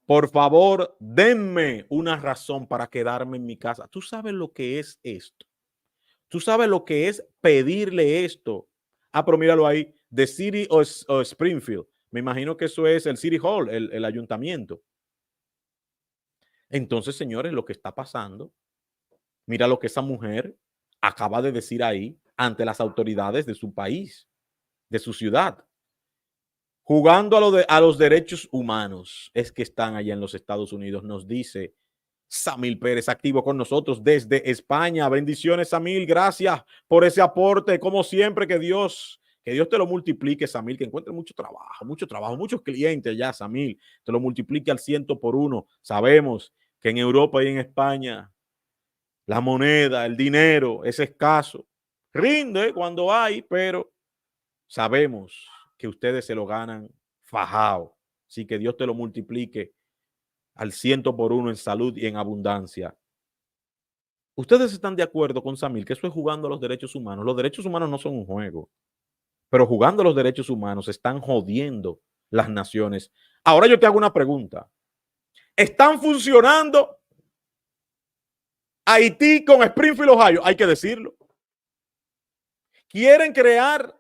Por favor, denme una razón para quedarme en mi casa. ¿Tú sabes lo que es esto? ¿Tú sabes lo que es pedirle esto? Ah, pero míralo ahí, The City o Springfield. Me imagino que eso es el City Hall, el ayuntamiento. Entonces, señores, lo que está pasando, mira lo que esa mujer acaba de decir ahí ante las autoridades de su país, de su ciudad. Jugando a los derechos humanos es que están allá en los Estados Unidos, nos dice Samil Pérez, activo con nosotros desde España. Bendiciones, Samil, gracias por ese aporte, como siempre, que Dios te lo multiplique, Samil, que encuentre mucho trabajo, muchos clientes ya, Samil, te lo multiplique al 100 por 1. Sabemos que en Europa y en España la moneda, el dinero es escaso, rinde cuando hay, pero sabemos que ustedes se lo ganan fajado. Así que Dios te lo multiplique al 100 por 1 en salud y en abundancia. Ustedes están de acuerdo con Samil que eso es jugando a los derechos humanos. Los derechos humanos no son un juego, pero jugando a los derechos humanos están jodiendo las naciones. Ahora yo te hago una pregunta. ¿Están funcionando Haití con Springfield, Ohio? Hay que decirlo. ¿Quieren crear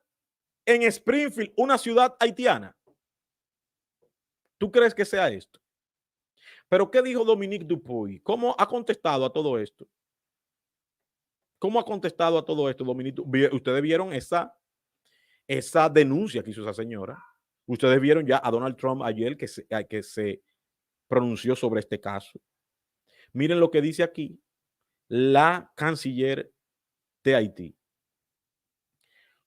en Springfield una ciudad haitiana? ¿Tú crees que sea esto? Pero ¿qué dijo Dominique Dupuy? ¿Cómo ha contestado a todo esto? ¿Cómo ha contestado a todo esto, Dominique? Ustedes vieron esa denuncia que hizo esa señora. Ustedes vieron ya a Donald Trump ayer que se pronunció sobre este caso. Miren lo que dice aquí la canciller de Haití.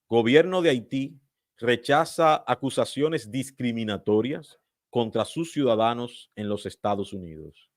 Gobierno de Haití rechaza acusaciones discriminatorias contra sus ciudadanos en los Estados Unidos.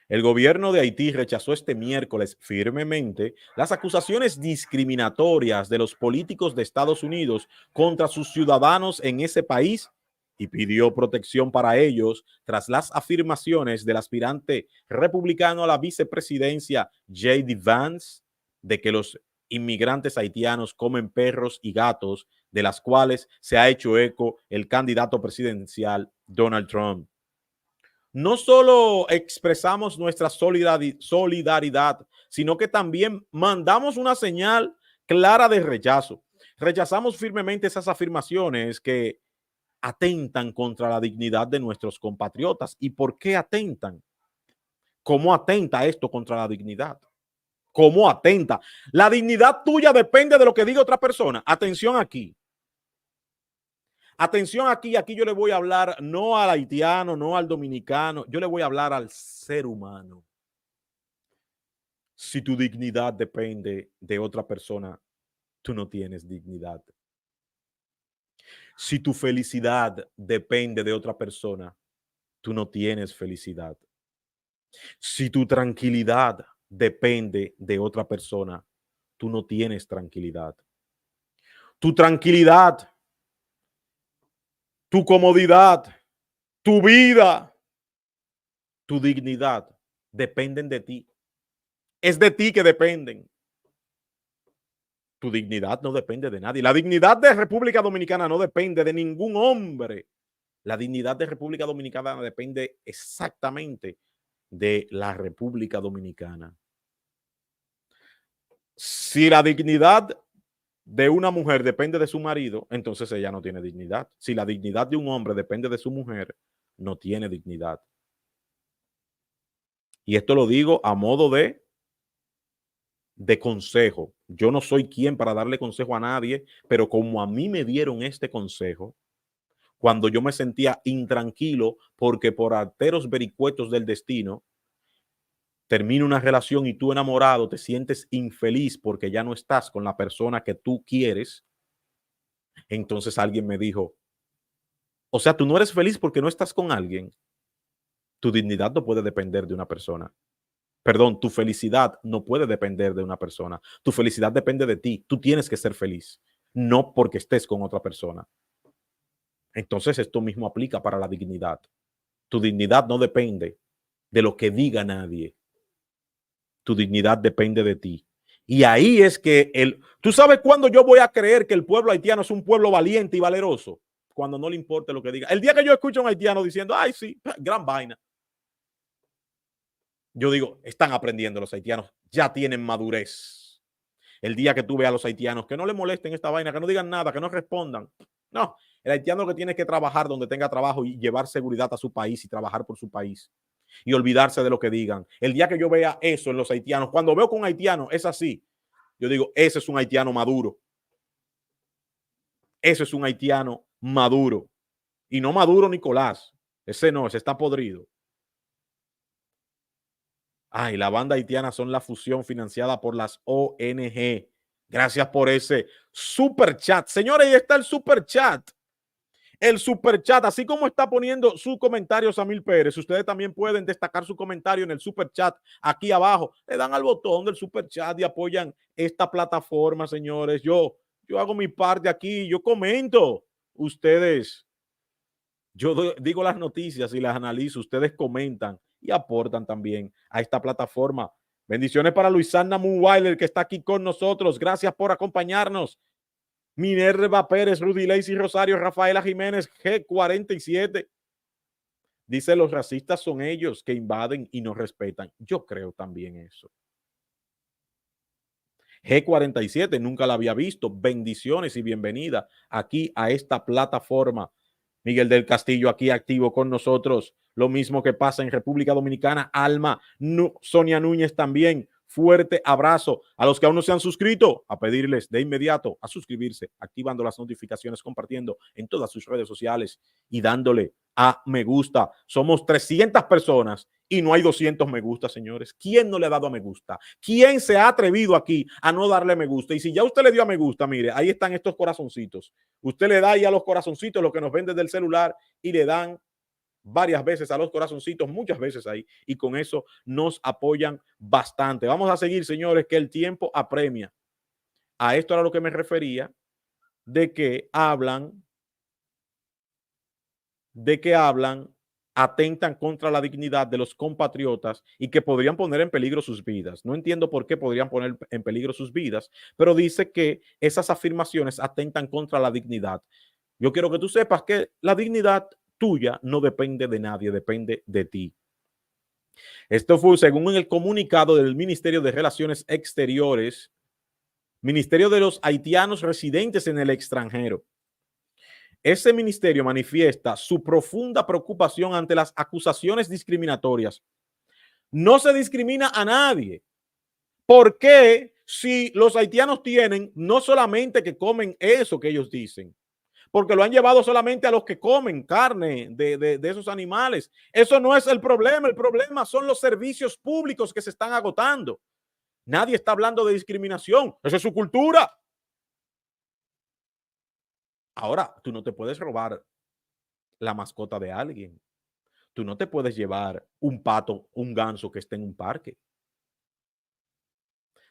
El gobierno de Haití rechazó este miércoles firmemente las acusaciones discriminatorias de los políticos de Estados Unidos contra sus ciudadanos en ese país y pidió protección para ellos tras las afirmaciones del aspirante republicano a la vicepresidencia J.D. Vance de que los inmigrantes haitianos comen perros y gatos, de las cuales se ha hecho eco el candidato presidencial Donald Trump. No solo expresamos nuestra solidaridad, sino que también mandamos una señal clara de rechazo. Rechazamos firmemente esas afirmaciones que atentan contra la dignidad de nuestros compatriotas. ¿Y por qué atentan? ¿Cómo atenta esto contra la dignidad? ¿Cómo atenta? La dignidad tuya depende de lo que diga otra persona. Atención aquí. Atención aquí, aquí yo le voy a hablar no al haitiano, no al dominicano, yo le voy a hablar al ser humano. Si tu dignidad depende de otra persona, tú no tienes dignidad. Si tu felicidad depende de otra persona, tú no tienes felicidad. Si tu tranquilidad depende de otra persona, tú no tienes tranquilidad. Tu tranquilidad, tu comodidad, tu vida, tu dignidad dependen de ti. Es de ti que dependen. Tu dignidad no depende de nadie. La dignidad de República Dominicana no depende de ningún hombre. La dignidad de República Dominicana depende exactamente de la República Dominicana. Si la dignidad de una mujer depende de su marido, entonces ella no tiene dignidad. Si la dignidad de un hombre depende de su mujer, no tiene dignidad. Y esto lo digo a modo de consejo. Yo no soy quien para darle consejo a nadie, pero como a mí me dieron este consejo, cuando yo me sentía intranquilo porque por arteros vericuetos del destino termina una relación y tú enamorado te sientes infeliz porque ya no estás con la persona que tú quieres, entonces alguien me dijo, o sea, tú no eres feliz porque no estás con alguien. Tu dignidad no puede depender de una persona. Perdón, tu felicidad no puede depender de una persona. Tu felicidad depende de ti. Tú tienes que ser feliz, no porque estés con otra persona. Entonces esto mismo aplica para la dignidad. Tu dignidad no depende de lo que diga nadie. Tu dignidad depende de ti. Y ahí es que ¿tú sabes cuándo yo voy a creer que el pueblo haitiano es un pueblo valiente y valeroso? Cuando no le importe lo que diga. El día que yo escucho a un haitiano diciendo, ay, sí, gran vaina. Yo digo, están aprendiendo los haitianos, ya tienen madurez. El día que tú veas a los haitianos que no le molesten esta vaina, que no digan nada, que no respondan. No, el haitiano que tiene que trabajar donde tenga trabajo y llevar seguridad a su país y trabajar por su país y olvidarse de lo que digan. El día que yo vea eso en los haitianos, cuando veo que un haitiano es así, yo digo, ese es un haitiano maduro. Ese es un haitiano maduro. Y no Maduro Nicolás. Ese no, ese está podrido. Ay, la banda haitiana son la fusión financiada por las ONG. Gracias por ese super chat. Señores, ahí está el super chat. El super chat, así como está poniendo su comentario Samir Pérez, ustedes también pueden destacar su comentario en el super chat aquí abajo. Le dan al botón del super chat y apoyan esta plataforma, señores. Yo hago mi parte aquí, yo comento. Ustedes, yo digo las noticias y las analizo, ustedes comentan y aportan también a esta plataforma. Bendiciones para Luisana Moonweiler, que está aquí con nosotros. Gracias por acompañarnos. Minerva Pérez, Rudy Lacey Rosario, Rafaela Jiménez, G47. Dice, los racistas son ellos que invaden y no respetan. Yo creo también eso. G47, nunca la había visto. Bendiciones y bienvenida aquí a esta plataforma. Miguel del Castillo aquí activo con nosotros. Lo mismo que pasa en República Dominicana. Alma, Sonia Núñez también. Fuerte abrazo a los que aún no se han suscrito, a pedirles de inmediato a suscribirse, activando las notificaciones, compartiendo en todas sus redes sociales y dándole a me gusta. Somos 300 personas y no hay 200 me gusta, señores. ¿Quién no le ha dado a me gusta? ¿Quién se ha atrevido aquí a no darle me gusta? Y si ya usted le dio a me gusta, mire, ahí están estos corazoncitos. Usted le da ahí a los corazoncitos lo que nos ven desde el celular y le dan varias veces a los corazoncitos, muchas veces ahí, y con eso nos apoyan bastante. Vamos a seguir, señores, que el tiempo apremia. A esto era lo que me refería, de que hablan, atentan contra la dignidad de los compatriotas y que podrían poner en peligro sus vidas. No entiendo por qué podrían poner en peligro sus vidas, pero dice que esas afirmaciones atentan contra la dignidad. Yo quiero que tú sepas que la dignidad tuya no depende de nadie, depende de ti. Esto fue según el comunicado del Ministerio de Relaciones Exteriores, Ministerio de los Haitianos residentes en el extranjero. Ese ministerio manifiesta su profunda preocupación ante las acusaciones discriminatorias. No se discrimina a nadie. ¿Por qué si los haitianos tienen no solamente que comen eso que ellos dicen? Porque lo han llevado solamente a los que comen carne de esos animales. Eso no es el problema son los servicios públicos que se están agotando. Nadie está hablando de discriminación, esa es su cultura. Ahora, tú no te puedes robar la mascota de alguien. Tú no te puedes llevar un pato, un ganso que esté en un parque.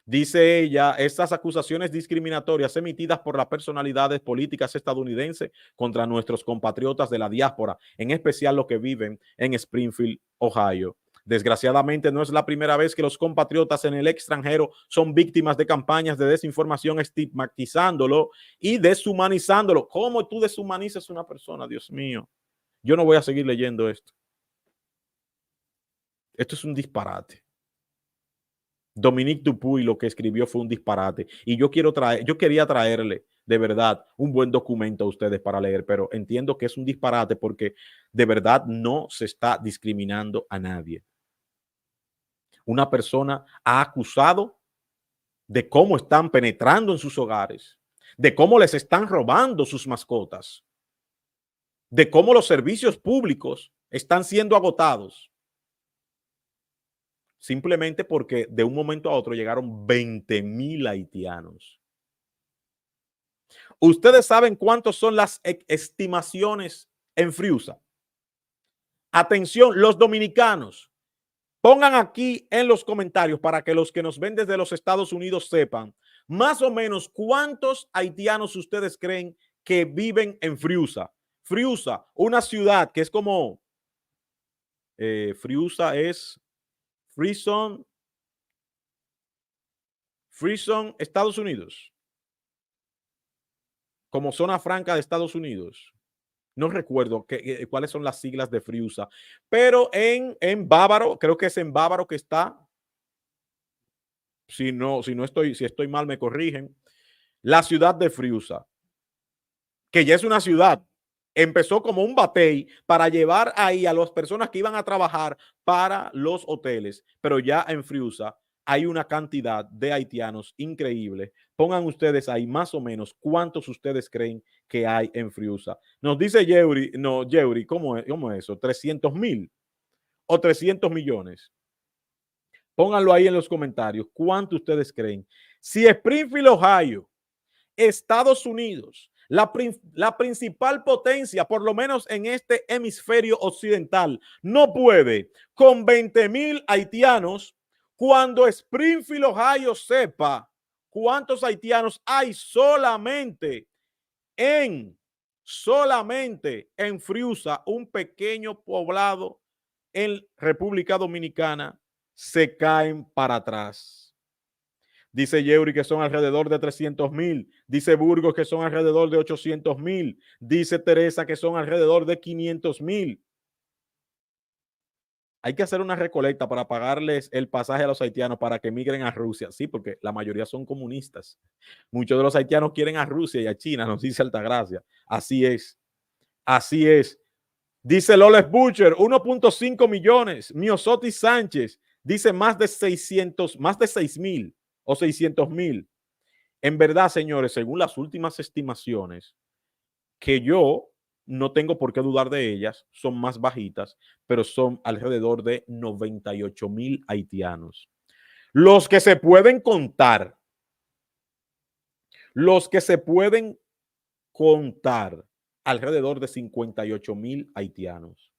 Dice ella, estas acusaciones discriminatorias emitidas por las personalidades políticas estadounidenses contra nuestros compatriotas de la diáspora, en especial los que viven en Springfield, Ohio. Desgraciadamente no es la primera vez que los compatriotas en el extranjero son víctimas de campañas de desinformación estigmatizándolo y deshumanizándolo. ¿Cómo tú deshumanizas a una persona? Dios mío, yo no voy a seguir leyendo esto. Esto es un disparate. Dominique Dupuy lo que escribió fue un disparate y yo quería traerle de verdad un buen documento a ustedes para leer, pero entiendo que es un disparate porque de verdad no se está discriminando a nadie. Una persona ha acusado de cómo están penetrando en sus hogares, de cómo les están robando sus mascotas, de cómo los servicios públicos están siendo agotados. Simplemente porque de un momento a otro llegaron 20,000 haitianos. ¿Ustedes saben cuántos son las estimaciones en Friusa? Atención, los dominicanos, pongan aquí en los comentarios para que los que nos ven desde los Estados Unidos sepan más o menos cuántos haitianos ustedes creen que viven en Friusa. Friusa, una ciudad que es como Friusa es Free Zone, Estados Unidos. Como zona franca de Estados Unidos. No recuerdo cuáles son las siglas de Friusa, pero en Bávaro, creo que es en Bávaro que está. Si estoy mal, me corrigen. La ciudad de Friusa, que ya es una ciudad. Empezó como un batey para llevar ahí a las personas que iban a trabajar para los hoteles, pero ya en Friusa hay una cantidad de haitianos increíble. Pongan ustedes ahí más o menos cuántos ustedes creen que hay en Friusa. Nos dice Yeuri, ¿cómo es eso? 300,000 o 300 millones. Pónganlo ahí en los comentarios. ¿Cuánto ustedes creen? Si Springfield, Ohio, Estados Unidos, la principal potencia, por lo menos en este hemisferio occidental, no puede con 20,000 haitianos, cuando Springfield, Ohio sepa cuántos haitianos hay solamente en Friusa, un pequeño poblado en República Dominicana, se caen para atrás. Dice Yeuri que son alrededor de 300,000. Dice Burgos que son alrededor de 800,000. Dice Teresa que son alrededor de 500,000. Hay que hacer una recolecta para pagarles el pasaje a los haitianos para que emigren a Rusia. Sí, porque la mayoría son comunistas. Muchos de los haitianos quieren a Rusia y a China, nos dice Altagracia. Así es. Así es. Dice Loles Butcher, 1.5 millones. Miosotti Sánchez dice más de 6,000 o 600,000. En verdad, señores, según las últimas estimaciones que yo no tengo por qué dudar de ellas, son más bajitas, pero son alrededor de 98,000 haitianos. Los que se pueden contar, alrededor de 58,000 haitianos.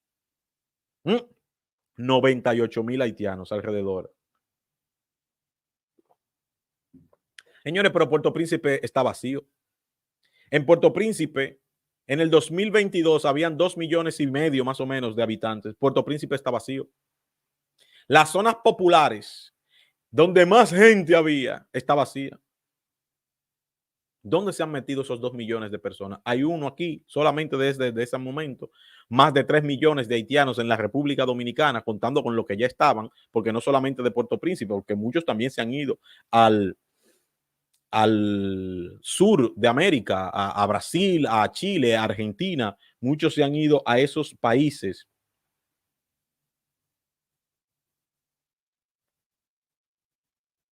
98,000 haitianos alrededor. Señores, pero Puerto Príncipe está vacío. En Puerto Príncipe, en el 2022 habían 2,5 millones más o menos de habitantes. Puerto Príncipe está vacío. Las zonas populares, donde más gente había, está vacía. ¿Dónde se han metido esos 2 millones de personas? Hay uno aquí, solamente desde ese momento, más de 3 millones de haitianos en la República Dominicana, contando con lo que ya estaban, porque no solamente de Puerto Príncipe, porque muchos también se han ido al sur de América, a Brasil, a Chile, a Argentina. Muchos se han ido a esos países.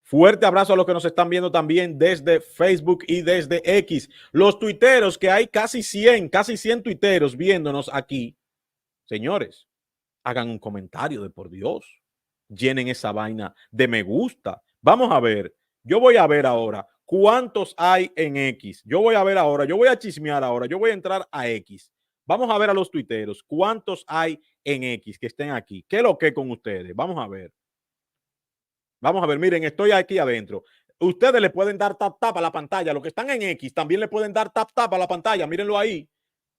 Fuerte abrazo a los que nos están viendo también desde Facebook y desde X. Los tuiteros, que hay casi 100 tuiteros viéndonos aquí. Señores, hagan un comentario de por Dios. Llenen esa vaina de me gusta. Vamos a ver. Yo voy a ver ahora cuántos hay en X. Yo voy a ver ahora. Yo voy a chismear ahora. Yo voy a entrar a X. Vamos a ver a los tuiteros. ¿Cuántos hay en X que estén aquí? ¿Qué es lo que con ustedes? Vamos a ver. Vamos a ver, miren, estoy aquí adentro. Ustedes le pueden dar tap tap a la pantalla. Los que están en X también le pueden dar tap tap a la pantalla. Mírenlo ahí.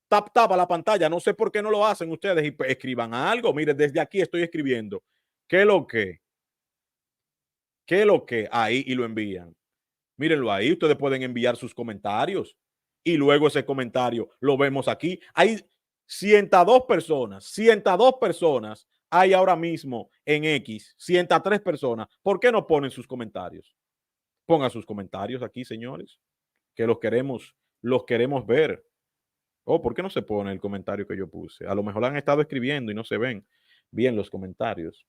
Tap tap a la pantalla. No sé por qué no lo hacen ustedes y escriban algo. Miren, desde aquí estoy escribiendo. ¿Qué es lo que? ¿Qué es lo que? Ahí y lo envían. Mírenlo ahí. Ustedes pueden enviar sus comentarios y luego ese comentario lo vemos aquí. Hay 102 personas hay ahora mismo en X, 103 personas. ¿Por qué no ponen sus comentarios? Pongan sus comentarios aquí, señores, que los queremos ver. Oh, ¿por qué no se pone el comentario que yo puse? A lo mejor han estado escribiendo y no se ven bien los comentarios.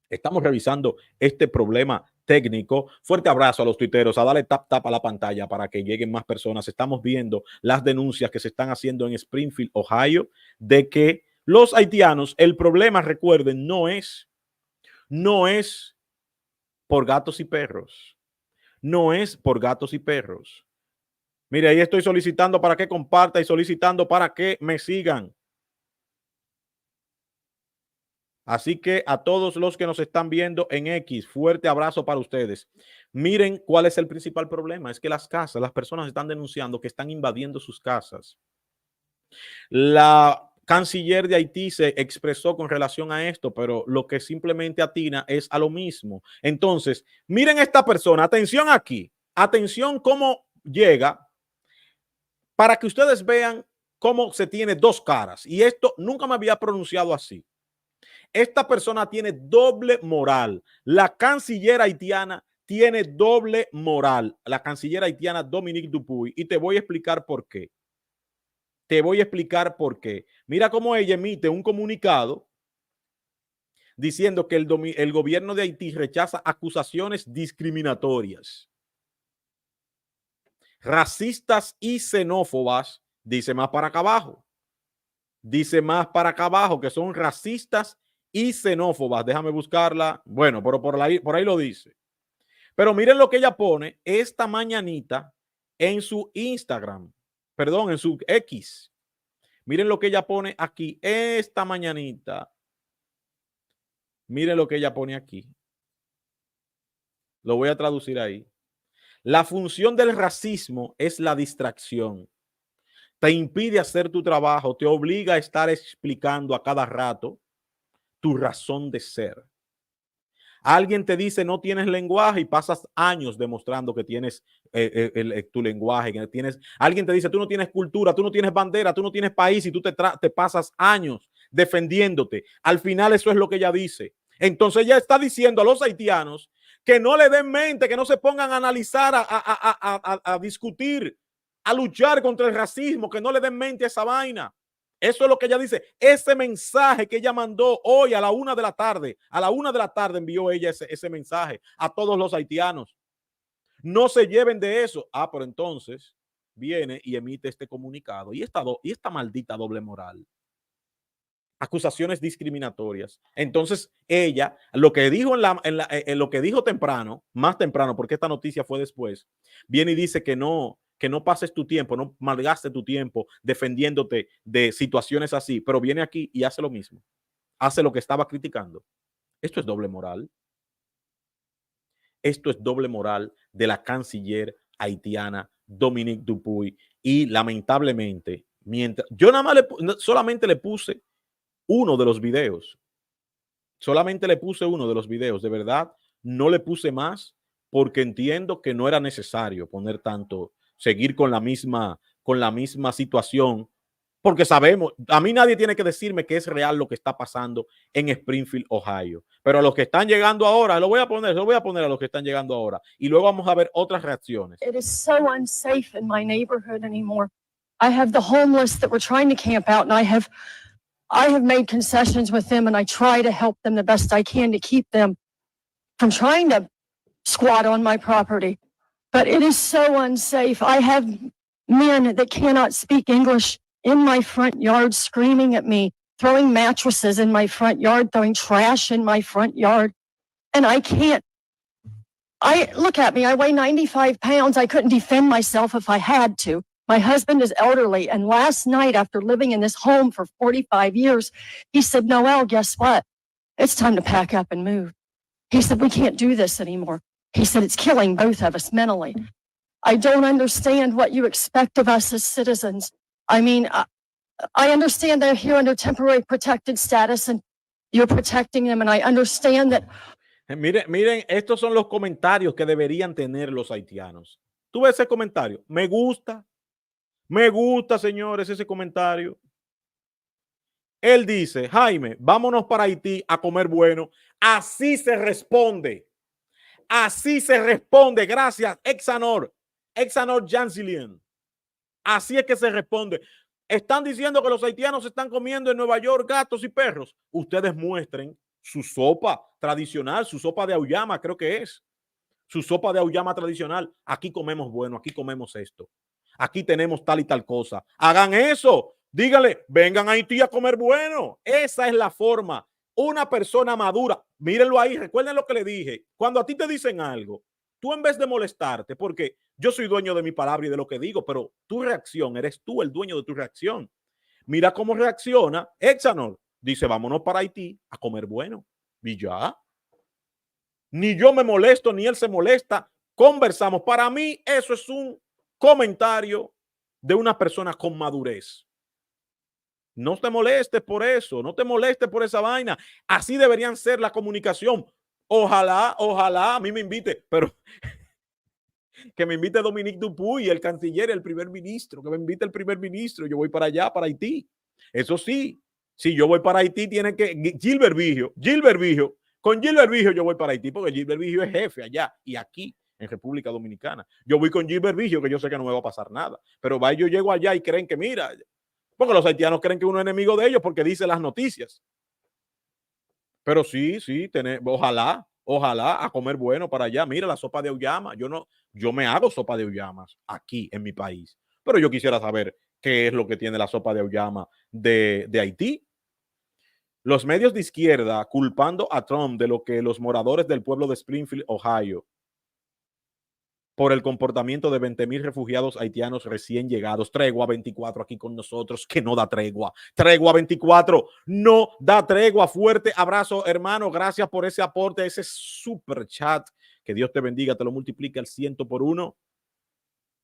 Estamos revisando este problema técnico. Fuerte abrazo a los tuiteros, a darle tap tap a la pantalla para que lleguen más personas. Estamos viendo las denuncias que se están haciendo en Springfield, Ohio, de que los haitianos, el problema, recuerden, no es por gatos y perros. No es por gatos y perros. Mire, ahí estoy solicitando para que comparta y solicitando para que me sigan. Así que a todos los que nos están viendo en X, fuerte abrazo para ustedes. Miren cuál es el principal problema. Es que las personas están denunciando que están invadiendo sus casas. La canciller de Haití se expresó con relación a esto, pero lo que simplemente atina es a lo mismo. Entonces, miren esta persona. Atención aquí. Atención cómo llega para que ustedes vean cómo se tiene dos caras. Y esto nunca me había pronunciado así. Esta persona tiene doble moral. La canciller haitiana tiene doble moral. La canciller haitiana Dominique Dupuy. Y te voy a explicar por qué. Mira cómo ella emite un comunicado diciendo que el gobierno de Haití rechaza acusaciones discriminatorias, racistas y xenófobas. Dice más para acá abajo. Que son racistas y xenófobas. Déjame buscarla. Bueno, pero por ahí lo dice. Pero miren lo que ella pone esta mañanita en su Instagram, perdón, en su X. Miren lo que ella pone aquí esta mañanita. Miren lo que ella pone aquí. Lo voy a traducir ahí. La función del racismo es la distracción. Te impide hacer tu trabajo, te obliga a estar explicando a cada rato tu razón de ser. Alguien te dice no tienes lenguaje y pasas años demostrando que tienes tu lenguaje. Que tienes, alguien te dice tú no tienes cultura, tú no tienes bandera, tú no tienes país y tú te pasas años defendiéndote. Al final eso es lo que ella dice. Entonces ella está diciendo a los haitianos que no le den mente, que no se pongan a analizar, a discutir, a luchar contra el racismo, que no le den mente a esa vaina. Eso es lo que ella dice. Ese mensaje que ella mandó hoy a la 1 de la tarde, envió ella ese mensaje a todos los haitianos. No se lleven de eso. Pero entonces viene y emite este comunicado y esta maldita doble moral. Acusaciones discriminatorias. Entonces ella, lo que dijo lo que dijo temprano, más temprano, porque esta noticia fue después, viene y dice que no pases tu tiempo, no malgastes tu tiempo defendiéndote de situaciones así, pero viene aquí y hace lo mismo, hace lo que estaba criticando. Esto es doble moral. Esto es doble moral de la canciller haitiana Dominique Dupuy y lamentablemente, mientras yo nada más solamente le puse uno de los videos. Solamente le puse uno de los videos, de verdad, no le puse más porque entiendo que no era necesario poner tanto, seguir con la misma situación, porque sabemos, a mí nadie tiene que decirme que es real lo que está pasando en Springfield, Ohio, pero a los que están llegando ahora, lo voy a poner a los que están llegando ahora y luego vamos a ver otras reacciones. It is so unsafe in my neighborhood anymore. I have the homeless that were trying to camp out, and I have made concessions with them, and I try to help them the best I can to keep them from trying to squat on my property. But it is so unsafe. I have men that cannot speak English in my front yard screaming at me, throwing mattresses in my front yard, throwing trash in my front yard. And I can't. Look at me. I weigh 95 pounds. I couldn't defend myself if I had to. My husband is elderly, and last night, after living in this home for 45 years, he said, Noelle, guess what? It's time to pack up and move. He said, we can't do this anymore. He said, it's killing both of us mentally. I don't understand what you expect of us as citizens. I mean, I understand they're here under temporary protected status, and you're protecting them, and I understand that. Miren, estos son los comentarios que deberían tener los haitianos. ¿Tú ves ese comentario? Me gusta, señores, ese comentario. Él dice, Jaime, vámonos para Haití a comer bueno. Así se responde. Así se responde. Gracias, Exanor Jancilien. Así es que se responde. Están diciendo que los haitianos están comiendo en Nueva York gatos y perros. Ustedes muestren su sopa tradicional, su sopa de auyama, creo que es. Su sopa de auyama tradicional. Aquí comemos bueno, aquí comemos esto. Aquí tenemos tal y tal cosa. Hagan eso. Díganle, vengan a Haití a comer bueno. Esa es la forma. Una persona madura, mírenlo ahí, recuerden lo que le dije. Cuando a ti te dicen algo, tú en vez de molestarte, porque yo soy dueño de mi palabra y de lo que digo, pero tu reacción, eres tú el dueño de tu reacción. Mira cómo reacciona Exanor. Dice, vámonos para Haití a comer bueno. Y ya. Ni yo me molesto, ni él se molesta. Conversamos. Para mí, eso es un comentario de una persona con madurez. No te molestes por eso, no te molestes por esa vaina. Así deberían ser la comunicación. Ojalá a mí me invite, pero que me invite Dominique Dupuy, el canciller, el primer ministro, que me invite el primer ministro. Yo voy para allá, para Haití. Eso sí, si yo voy para Haití, tiene que Gilbert Vigio, con Gilbert Vigio yo voy para Haití, porque Gilbert Vigio es jefe allá y aquí en República Dominicana. Yo voy con Gilbert Vigio, que yo sé que no me va a pasar nada, pero yo llego allá y creen que, mira, porque los haitianos creen que uno es enemigo de ellos porque dice las noticias. Pero sí, ojalá a comer bueno para allá. Mira la sopa de auyama. Yo me hago sopa de auyamas aquí en mi país, pero yo quisiera saber qué es lo que tiene la sopa de auyama de Haití. Los medios de izquierda culpando a Trump de lo que los moradores del pueblo de Springfield, Ohio, por el comportamiento de 20,000 refugiados haitianos recién llegados. Tregua 24 aquí con nosotros, que no da tregua. Tregua 24 no da tregua. Fuerte abrazo, hermano. Gracias por ese aporte, ese super chat. Que Dios te bendiga, te lo multiplique al 100 por 1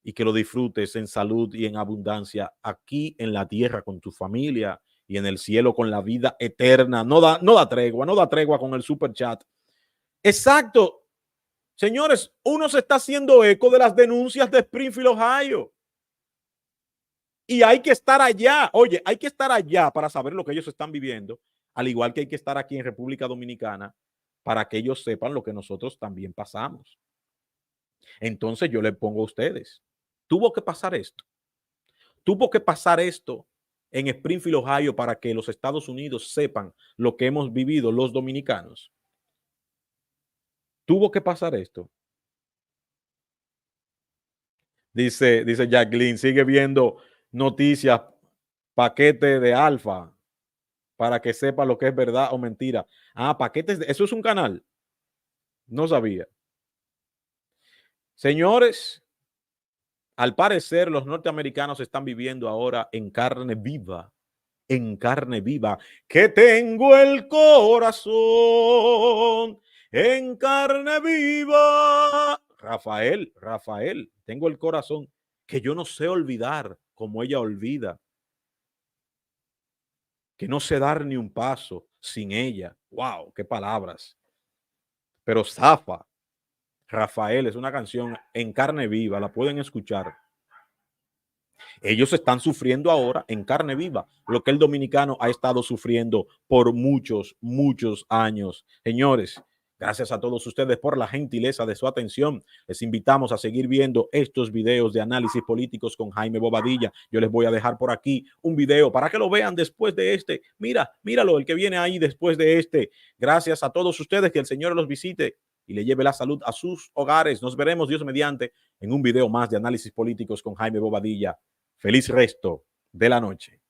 y que lo disfrutes en salud y en abundancia aquí en la tierra con tu familia y en el cielo con la vida eterna. No da tregua con el super chat. Exacto. Señores, uno se está haciendo eco de las denuncias de Springfield, Ohio. Y hay que estar allá. Oye, hay que estar allá para saber lo que ellos están viviendo, al igual que hay que estar aquí en República Dominicana para que ellos sepan lo que nosotros también pasamos. Entonces yo le pongo a ustedes, tuvo que pasar esto. Tuvo que pasar esto en Springfield, Ohio, para que los Estados Unidos sepan lo que hemos vivido los dominicanos. Tuvo que pasar esto. Dice Jacqueline, sigue viendo noticias, paquete de Alfa, para que sepa lo que es verdad o mentira. Ah, paquetes de, eso es un canal. No sabía. Señores, al parecer los norteamericanos están viviendo ahora en carne viva, que tengo el corazón en carne viva. Rafael, tengo el corazón que yo no sé olvidar como ella olvida, que no sé dar ni un paso sin ella. Wow, qué palabras. Pero zafa. Rafael es una canción en carne viva, la pueden escuchar. Ellos están sufriendo ahora en carne viva lo que el dominicano ha estado sufriendo por muchos, muchos años. Señores, gracias a todos ustedes por la gentileza de su atención. Les invitamos a seguir viendo estos videos de análisis políticos con Jaime Bobadilla. Yo les voy a dejar por aquí un video para que lo vean después de este. Míralo, el que viene ahí después de este. Gracias a todos ustedes, que el Señor los visite y le lleve la salud a sus hogares. Nos veremos, Dios mediante, en un video más de análisis políticos con Jaime Bobadilla. Feliz resto de la noche.